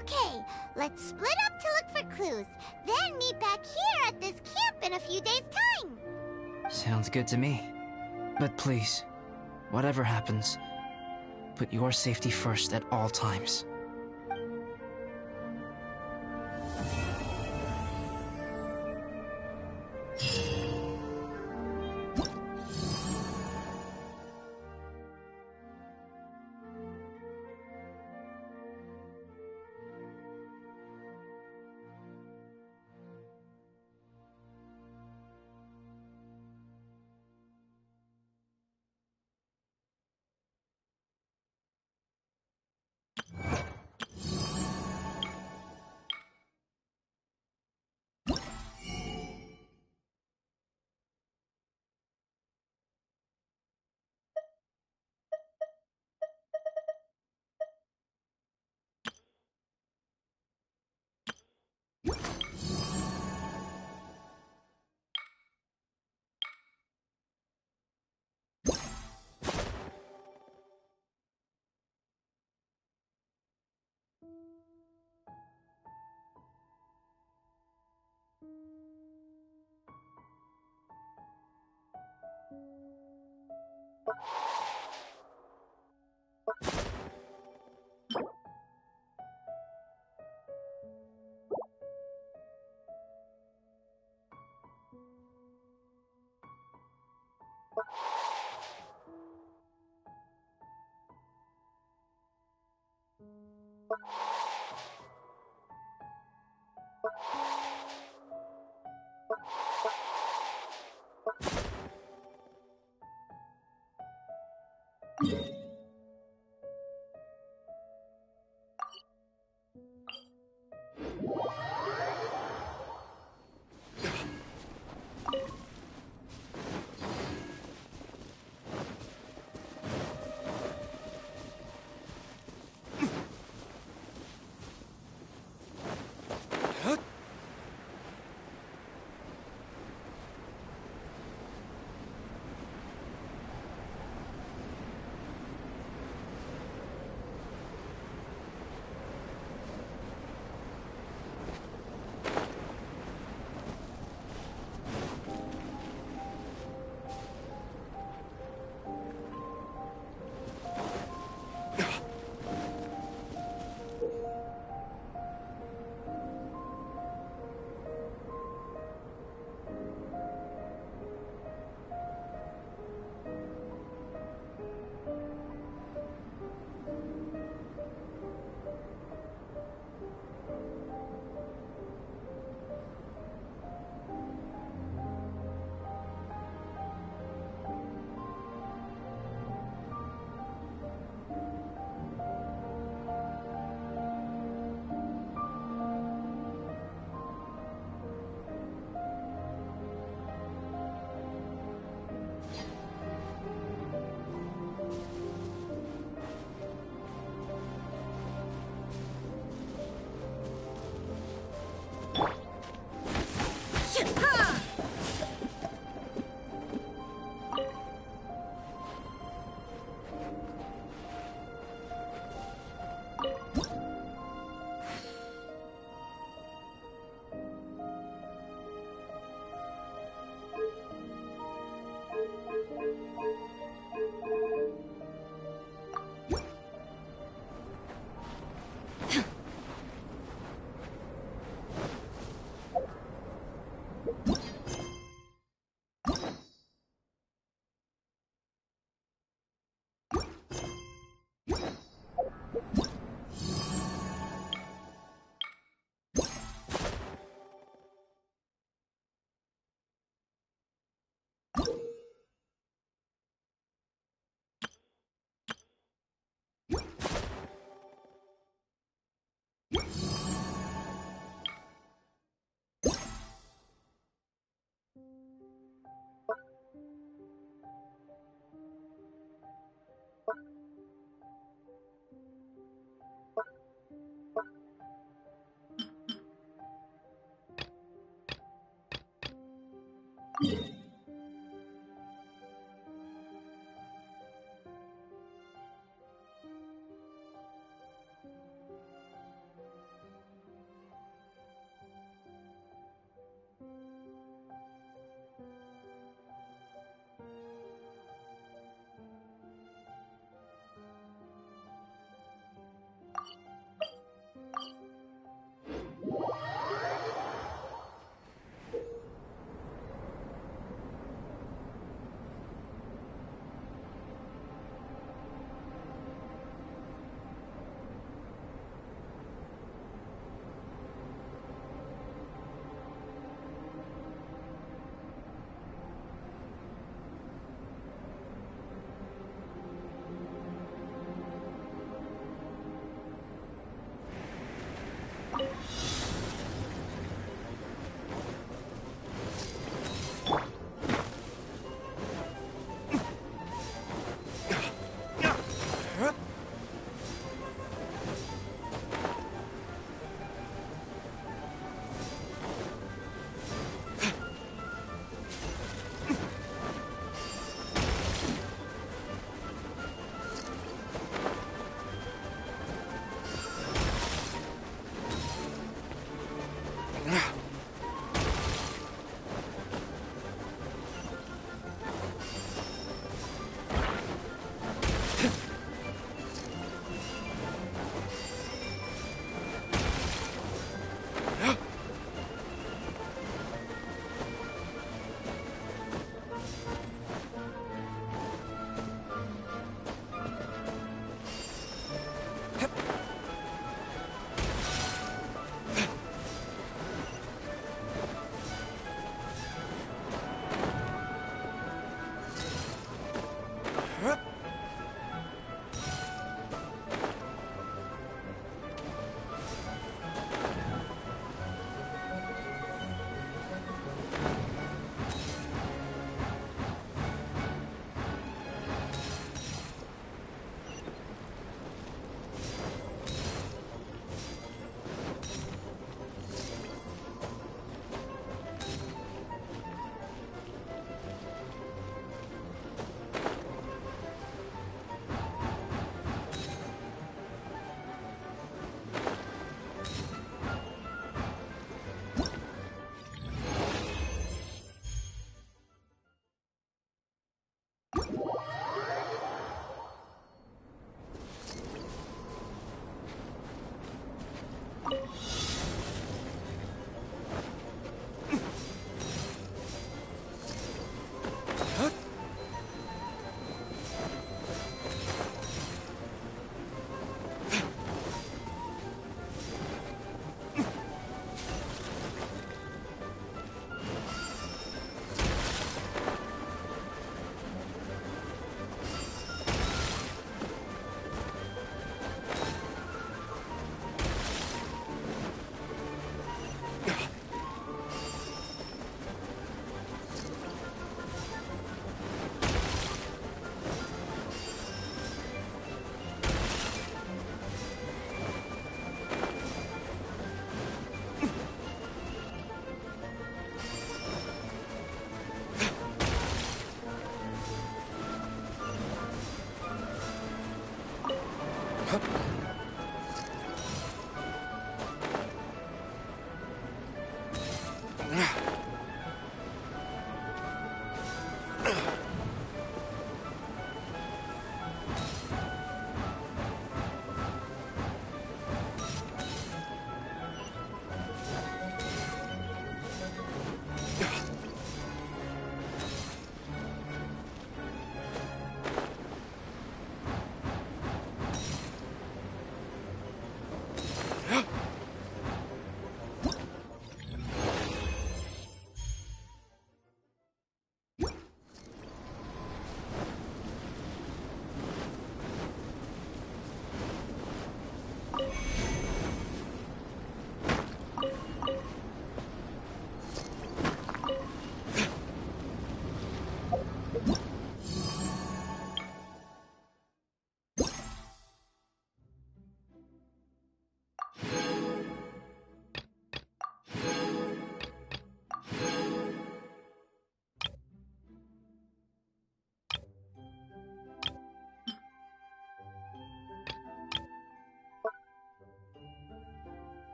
Okay, let's split up to look for clues, then meet back here at this camp in a few days' time! Sounds good to me. But please, whatever happens, put your safety first at all times.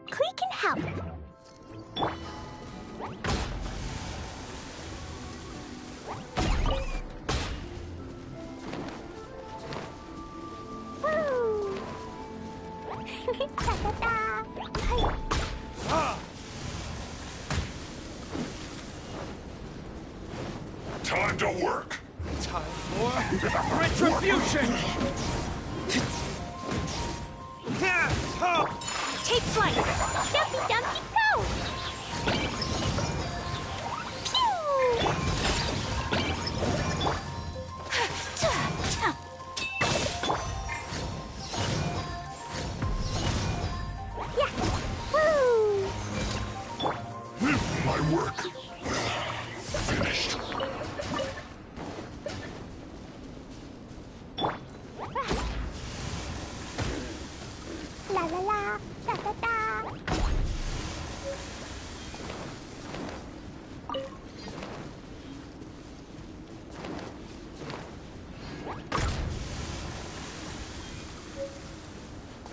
Klee can help. Woo! Ta-ta-ta! Time to work. Time for retribution! Take flight! Dumpy Dumpy go! Yeah! Woo! My work finished. La la la, da da da.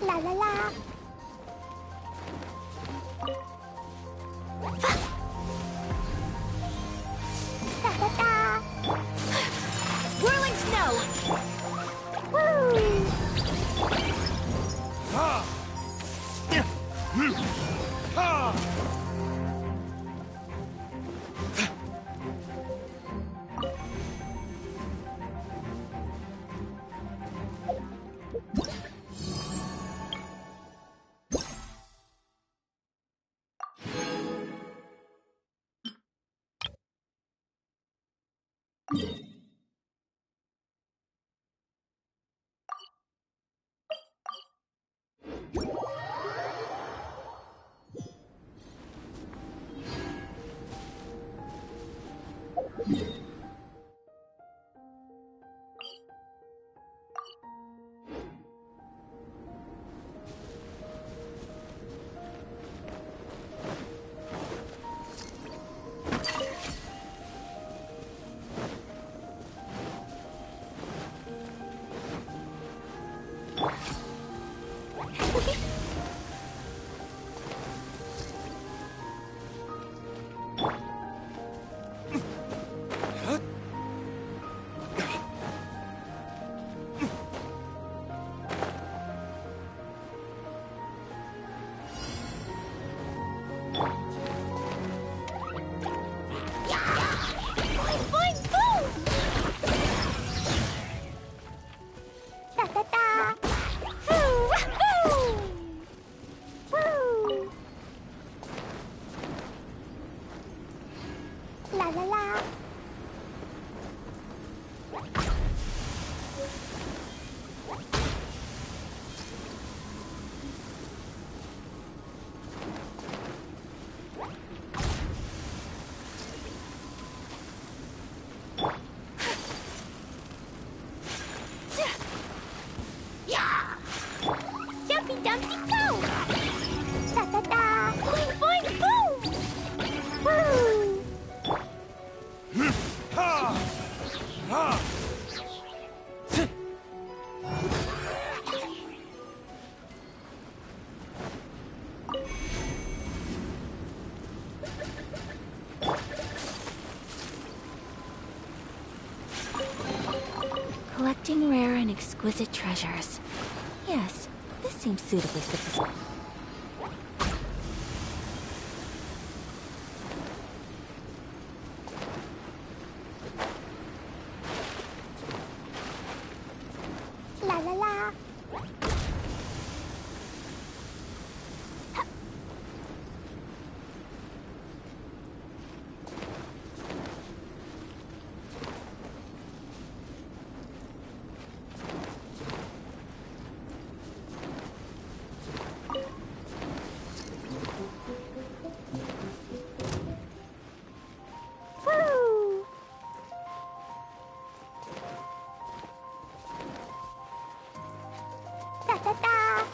La la la. Da da da. Whirling snow! Woo! Collecting rare and exquisite treasures. Yes, this seems suitably sophisticated. La la la. Woo! Da da da.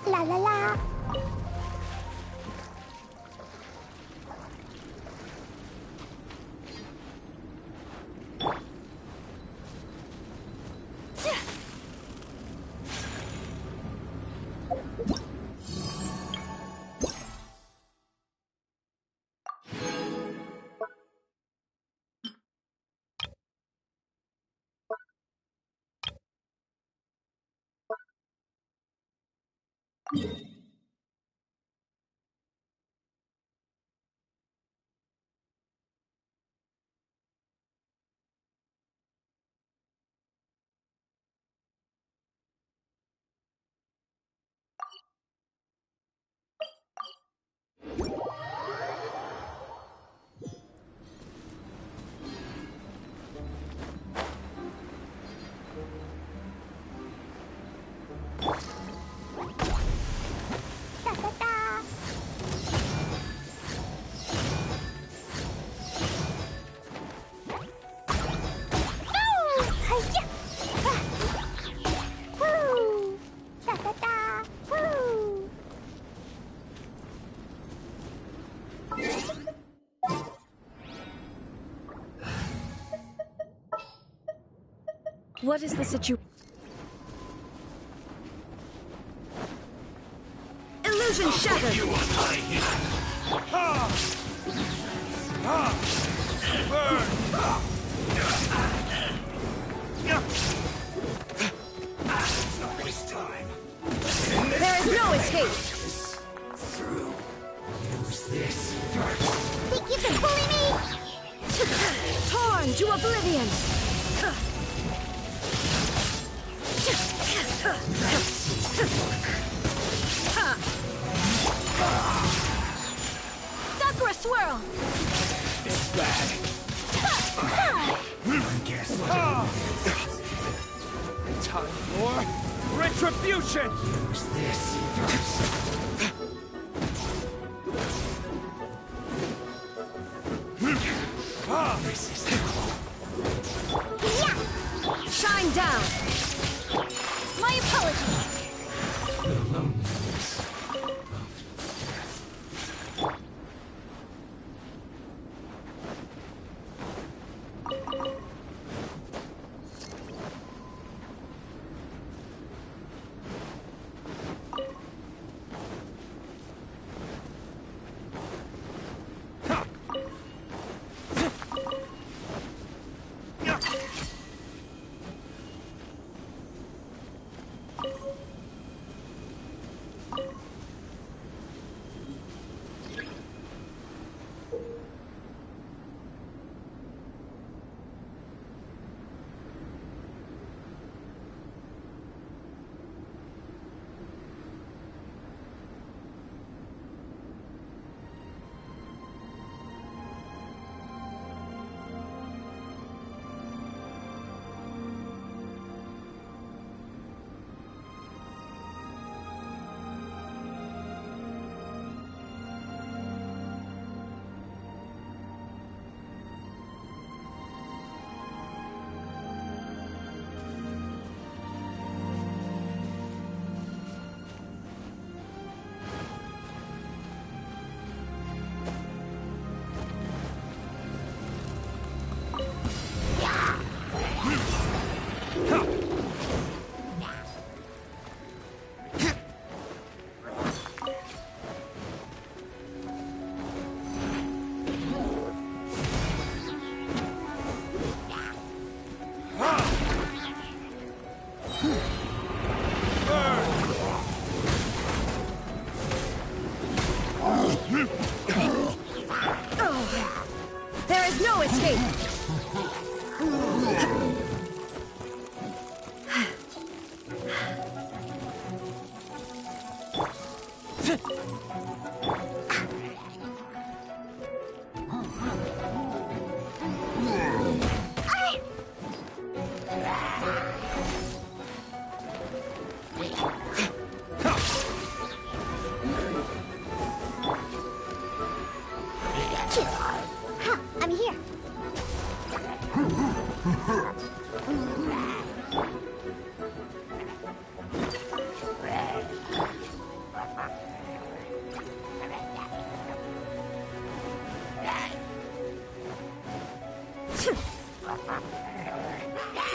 La la la. Da da da. Woo! Hi-ya! Woo! Da da da. Woo! What is the situation? Illusion shattered! There is no escape! Think you can bully me? Torn to oblivion! Sakura swirl! It's bad. Time for retribution! Use this Shine down! My apologies!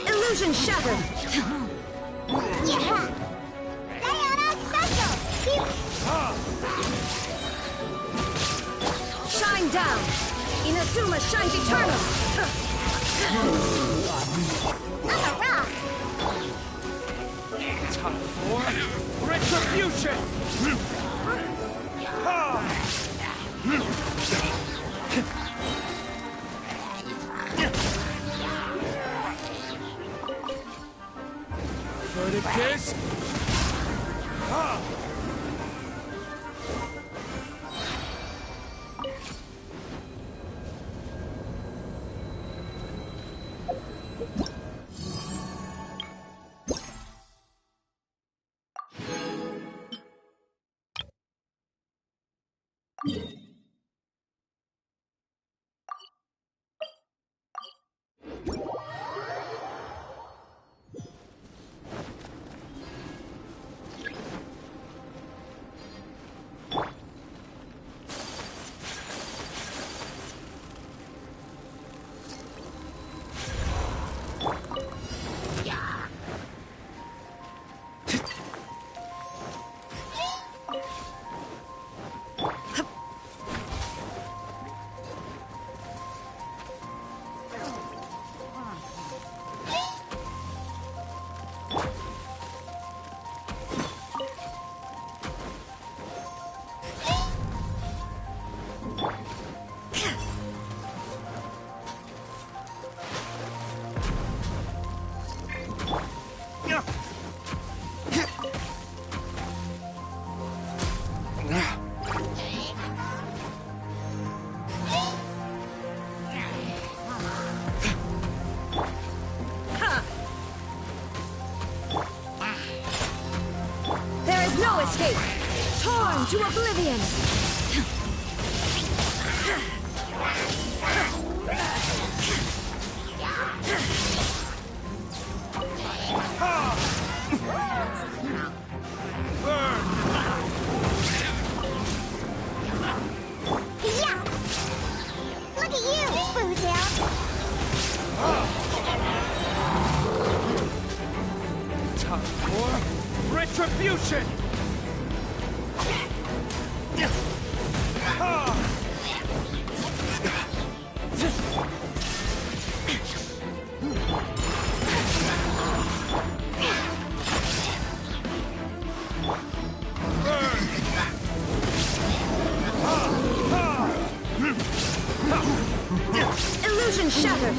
Illusion shattered! Yeah! Diana special! Shine down! Inazuma shines eternal! I'm a rock! Time for retribution! Verdict is... There is no escape! Torn to oblivion! Yeah! Look at you, Boozound! Time for retribution! Illusion shattered!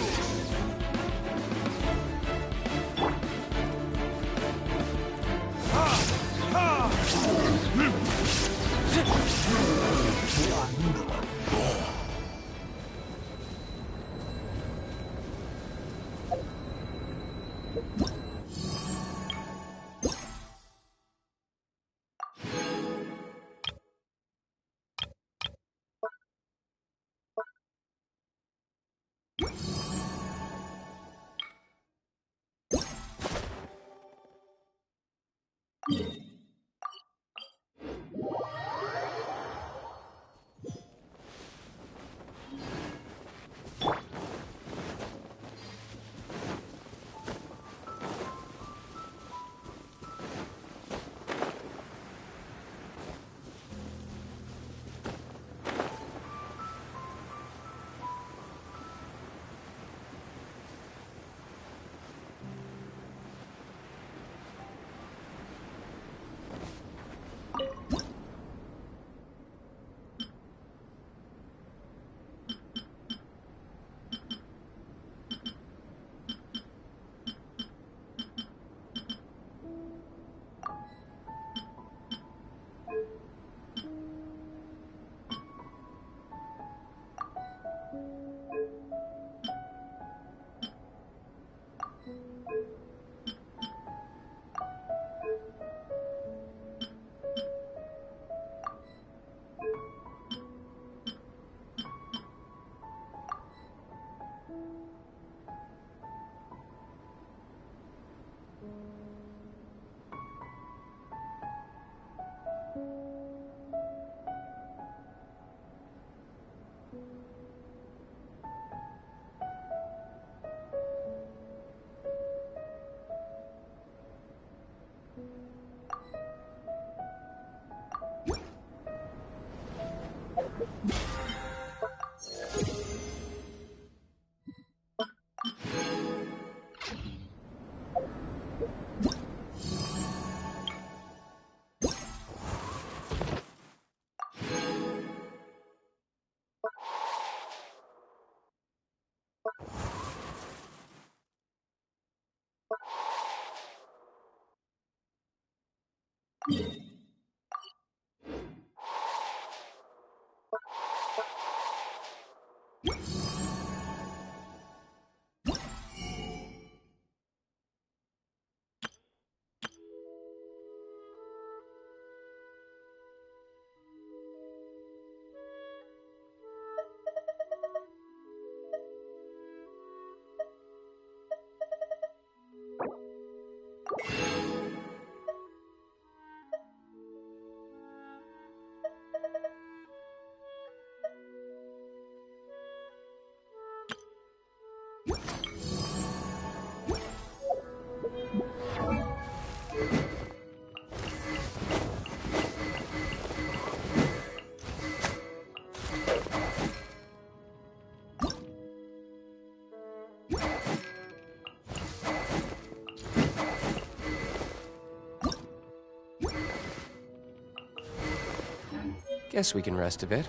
Guess we can rest a bit.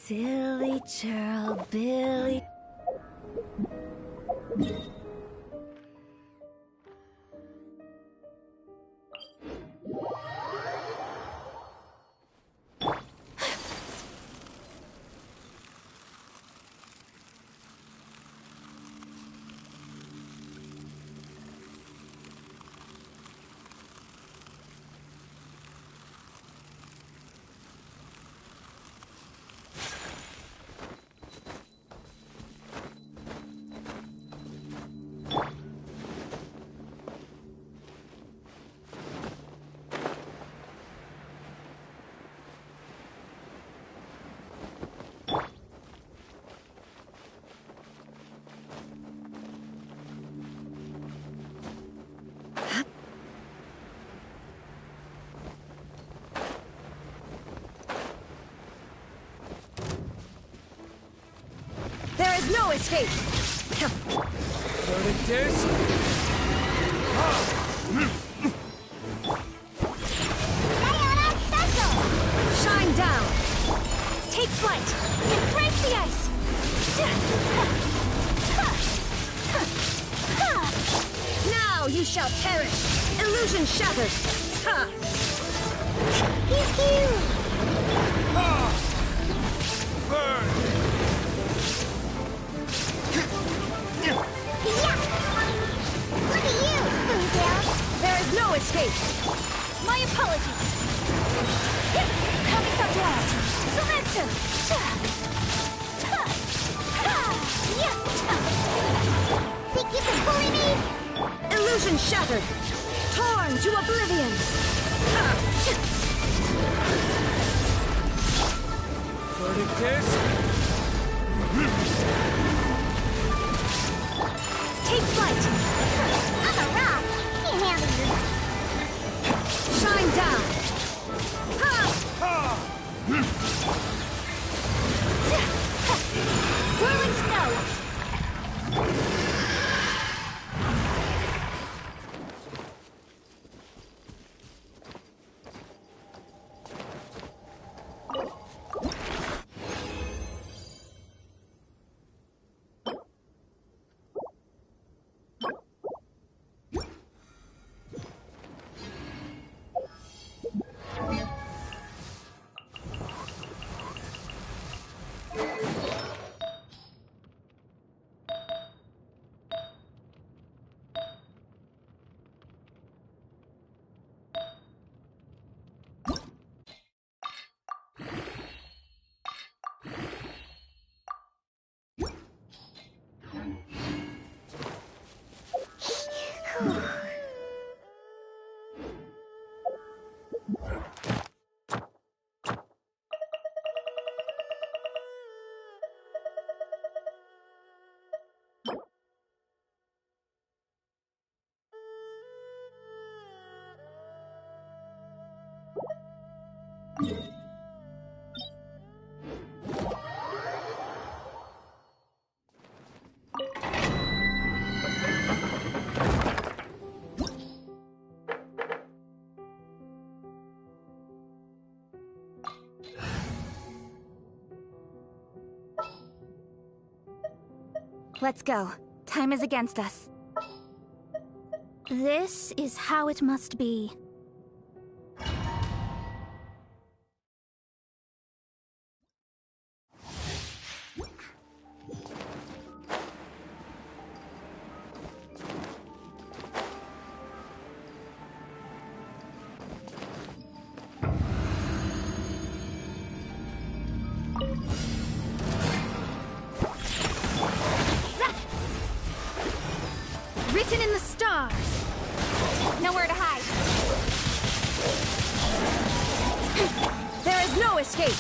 Silly churl, Billy. There is no escape! Verdict is... Shine down! Take flight! Embrace the ice! Now you shall perish! Illusion shattered! Ha! Burn! Look at you, Boomtail! There is no escape! My apologies! Kamisatara! Sumetsu! Think you can bully me? Illusion shattered! Torn to oblivion! Verdict is... Take flight! I'm a rock! Can't handle you! Shine down! Whirling snow! Let's go. Time is against us. This is how it must be. Written in the stars. Nowhere to hide. There is no escape.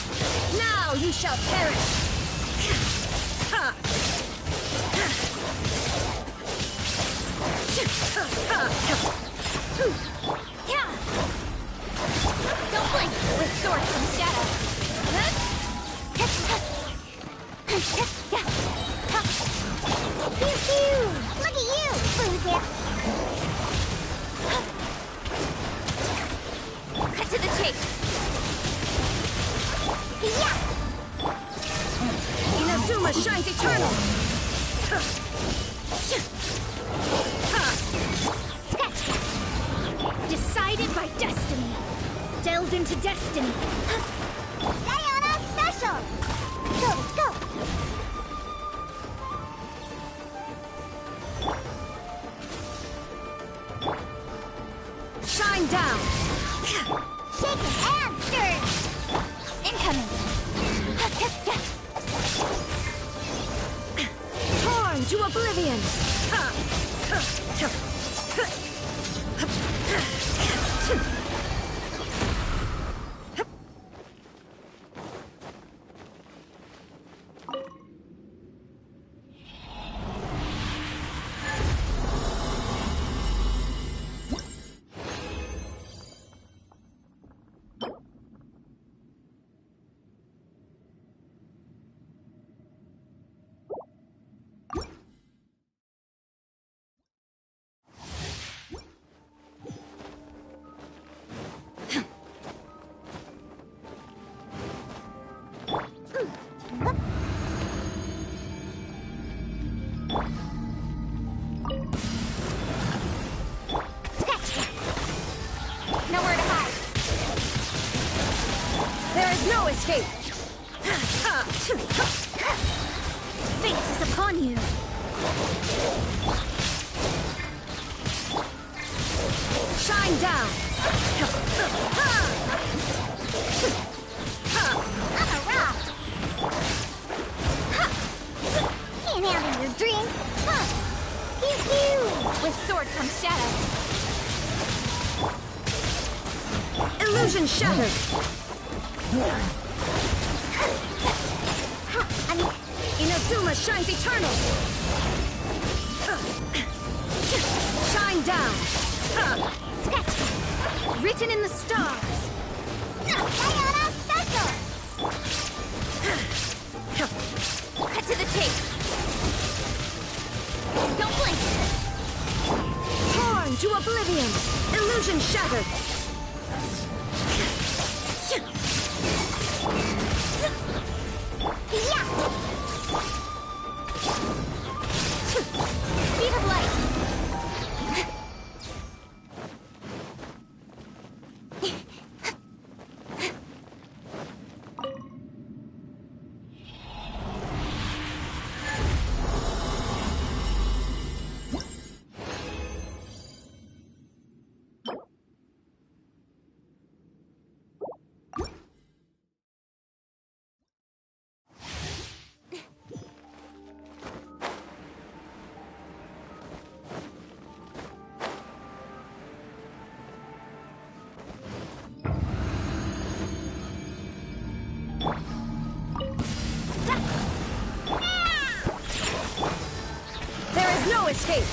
Now you shall perish. Don't blink. With sword from shadow. Pew pew! Look at you, loser! Cut to the chase. Yeah! Inazuma shines eternal. Sketch! Decided by destiny. Delve into destiny. Sayonara special! Go, let's go! Shine down. Shaken and stirred! Incoming! Torn to oblivion. Nowhere to hide. There is no escape. Fate is upon you. Shine down. I'm a rock. Can't handle your dream. Pew pew! With sword comes shadow. Illusion shattered. Inazuma shines eternal. Shine down. Sketch! Written in the stars. Sayonara special! Cut to the chase. Don't blink. Torn to oblivion. Illusion shattered. Yeah! Speed of light. There is no escape.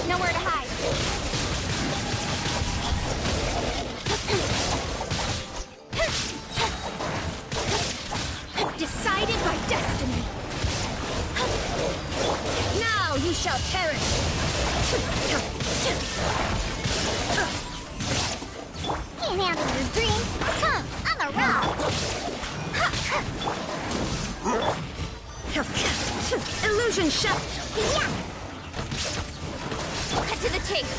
Nowhere to hide. Illusion shot! Yeah! Cut to the chase!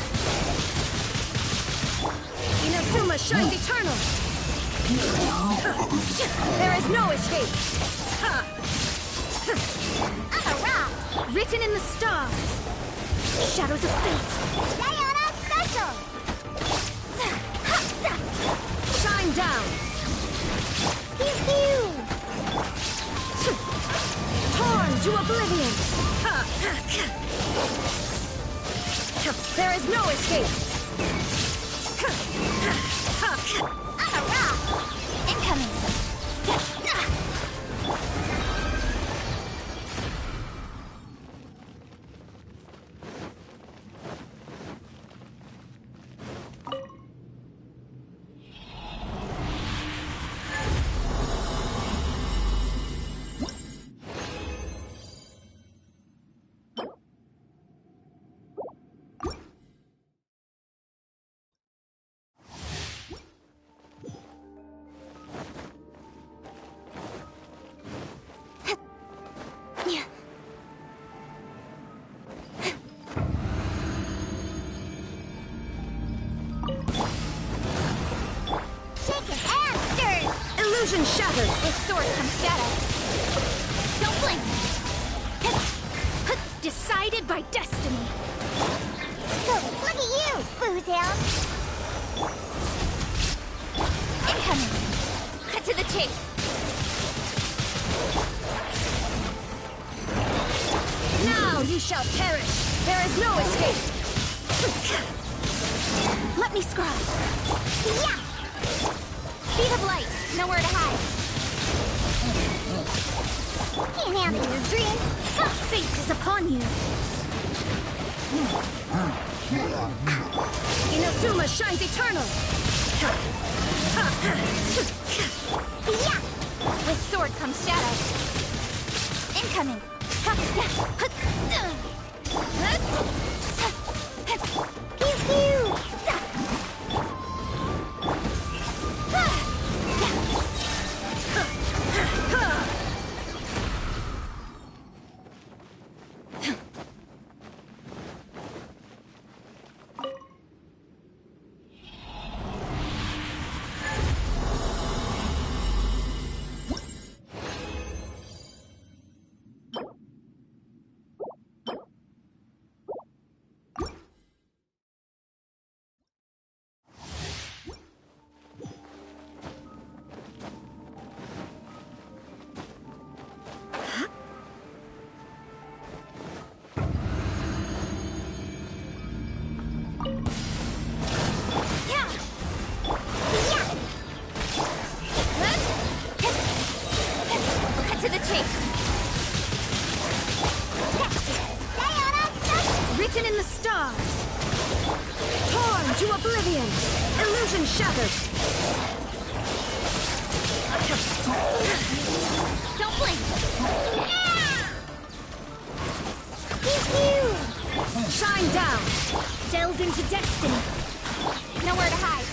Inazuma shines eternal! There is no escape! I'm a rock! Written in the stars! Shadows of fate! Diana Special! Shine down! Pew pew! Torn to oblivion! There is no escape! I'm a rock! Incoming! Illusion shattered! With sword comes shadow. Don't blink! Decided by destiny! Look at you, Boozehound! Incoming! Cut to the chase! Now you shall perish! There is no escape! Let me scry! Yeah! Speed of light! Nowhere to hide! Can't handle your dream! Fate is upon you! Inazuma shines eternal! Yeah! With sword comes shadow. Incoming! Pew pew! Written in the stars! Torn to oblivion! Illusion shattered! Don't blink! Pew pew! Shine down! Delve into destiny! Nowhere to hide!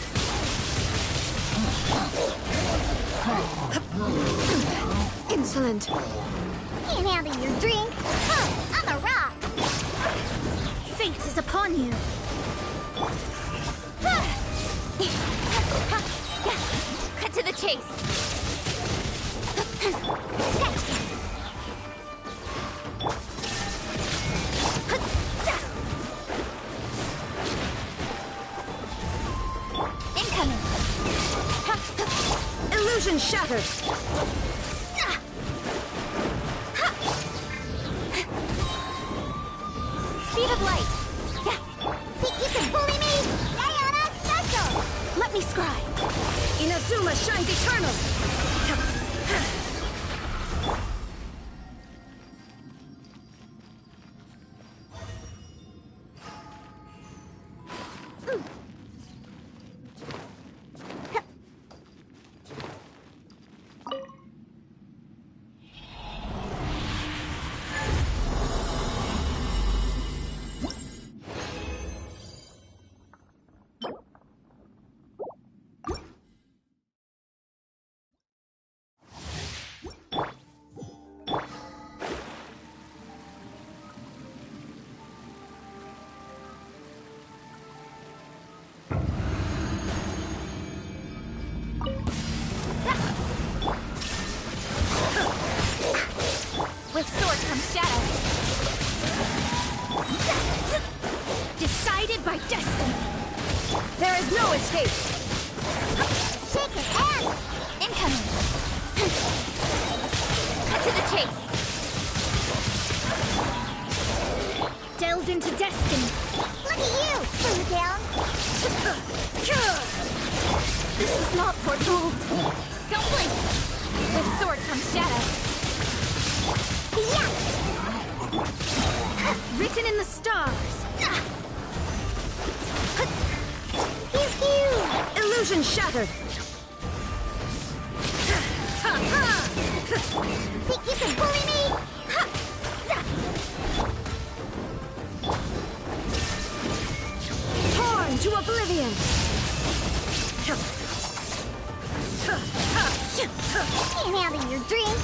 Insolent! Can't handle your dream! I'm a rock! Fate is upon you! Cut to the chase! Incoming! Illusion shattered! Speed of light! Think you can bully me? Diana Special! Let me scry! Inazuma shines eternal! is no escape! Shake it out! Incoming! Cut to the chase! Delved into destiny! Look at you! Slow down! This was not foretold! Don't blink! With sword comes shadow! Yeah! Written in the stars! Pew pew! Illusion shattered! Think you can bully me? Torn to oblivion! Can't have in your dream.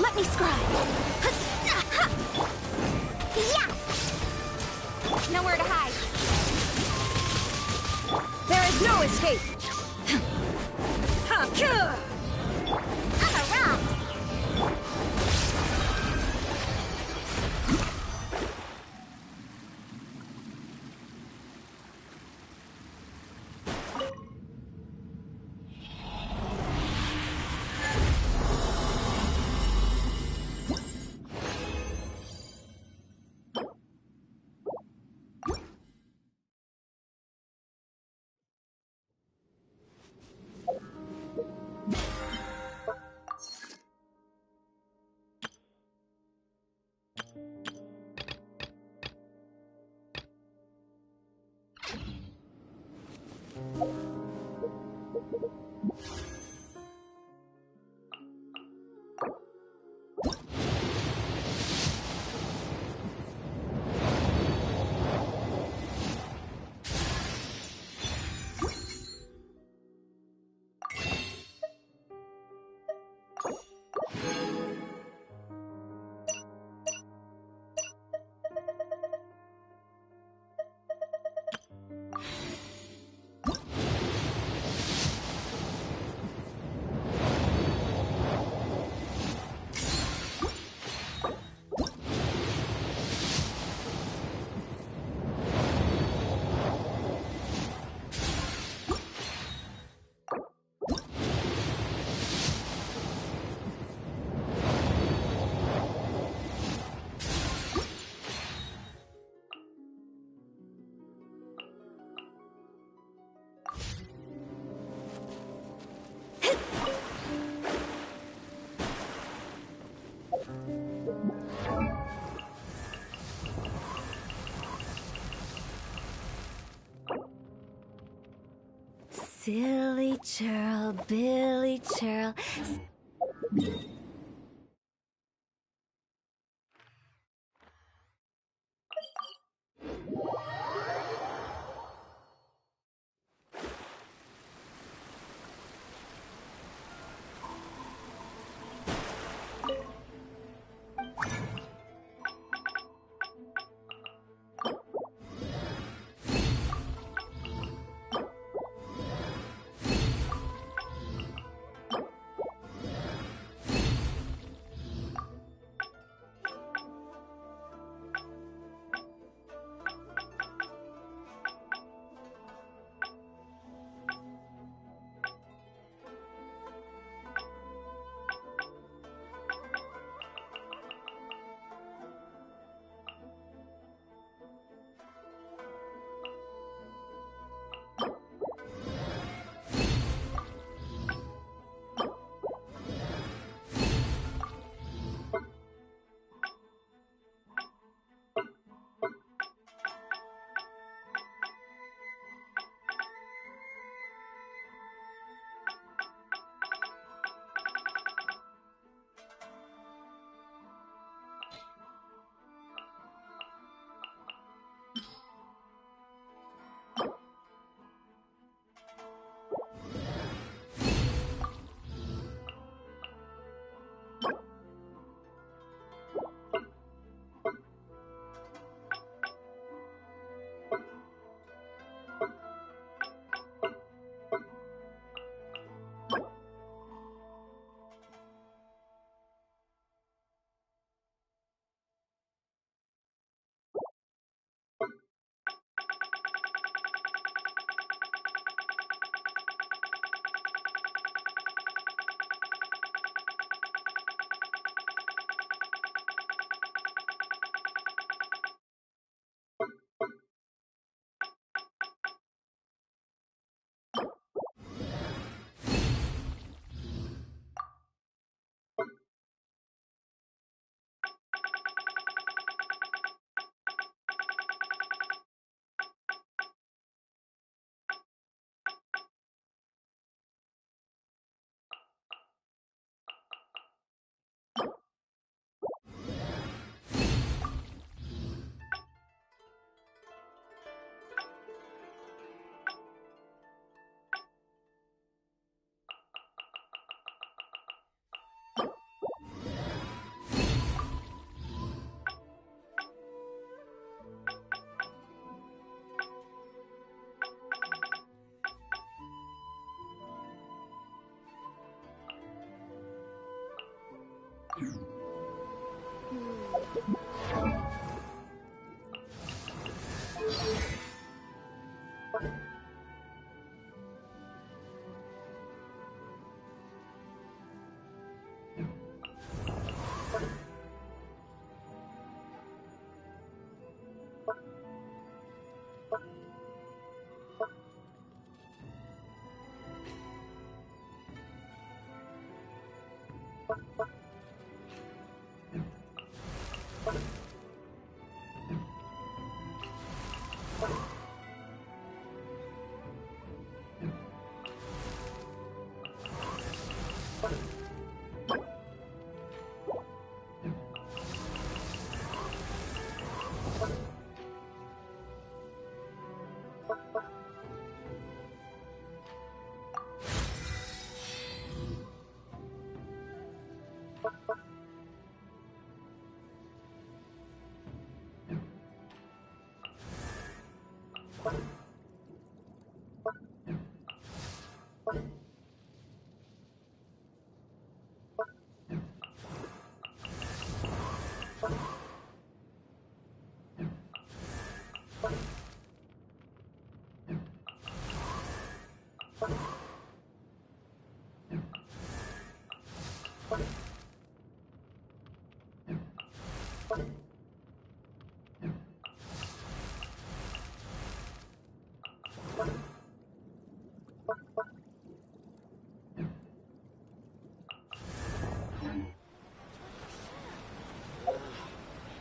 Let me scribe! Yeah! Nowhere to hide! There is no escape! I'm a rock! Silly churl, Billy churl.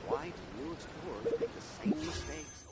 Why do new explorers make the same mistakes?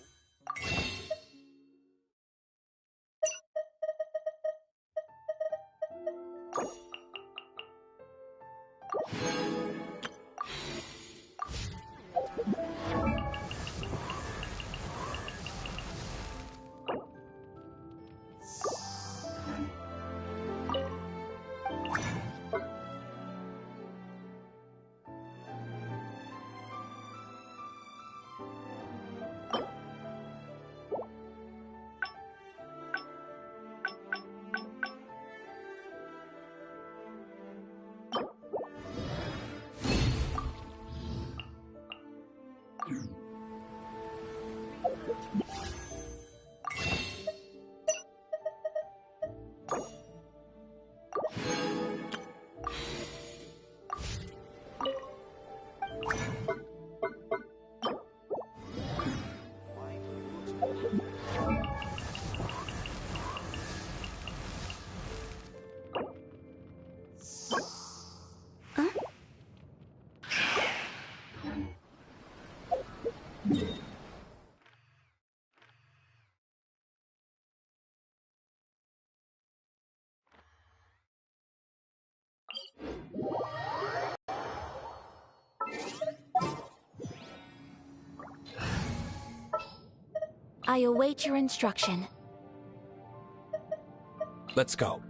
I await your instruction. Let's go.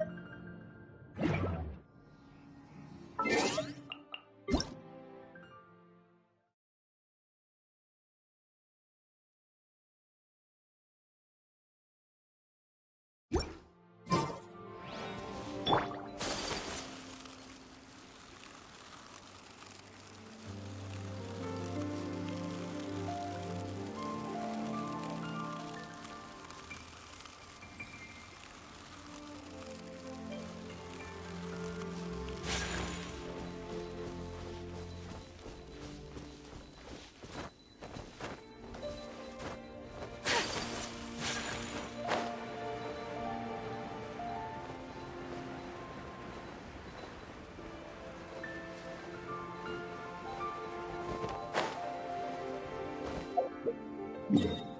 Yeah.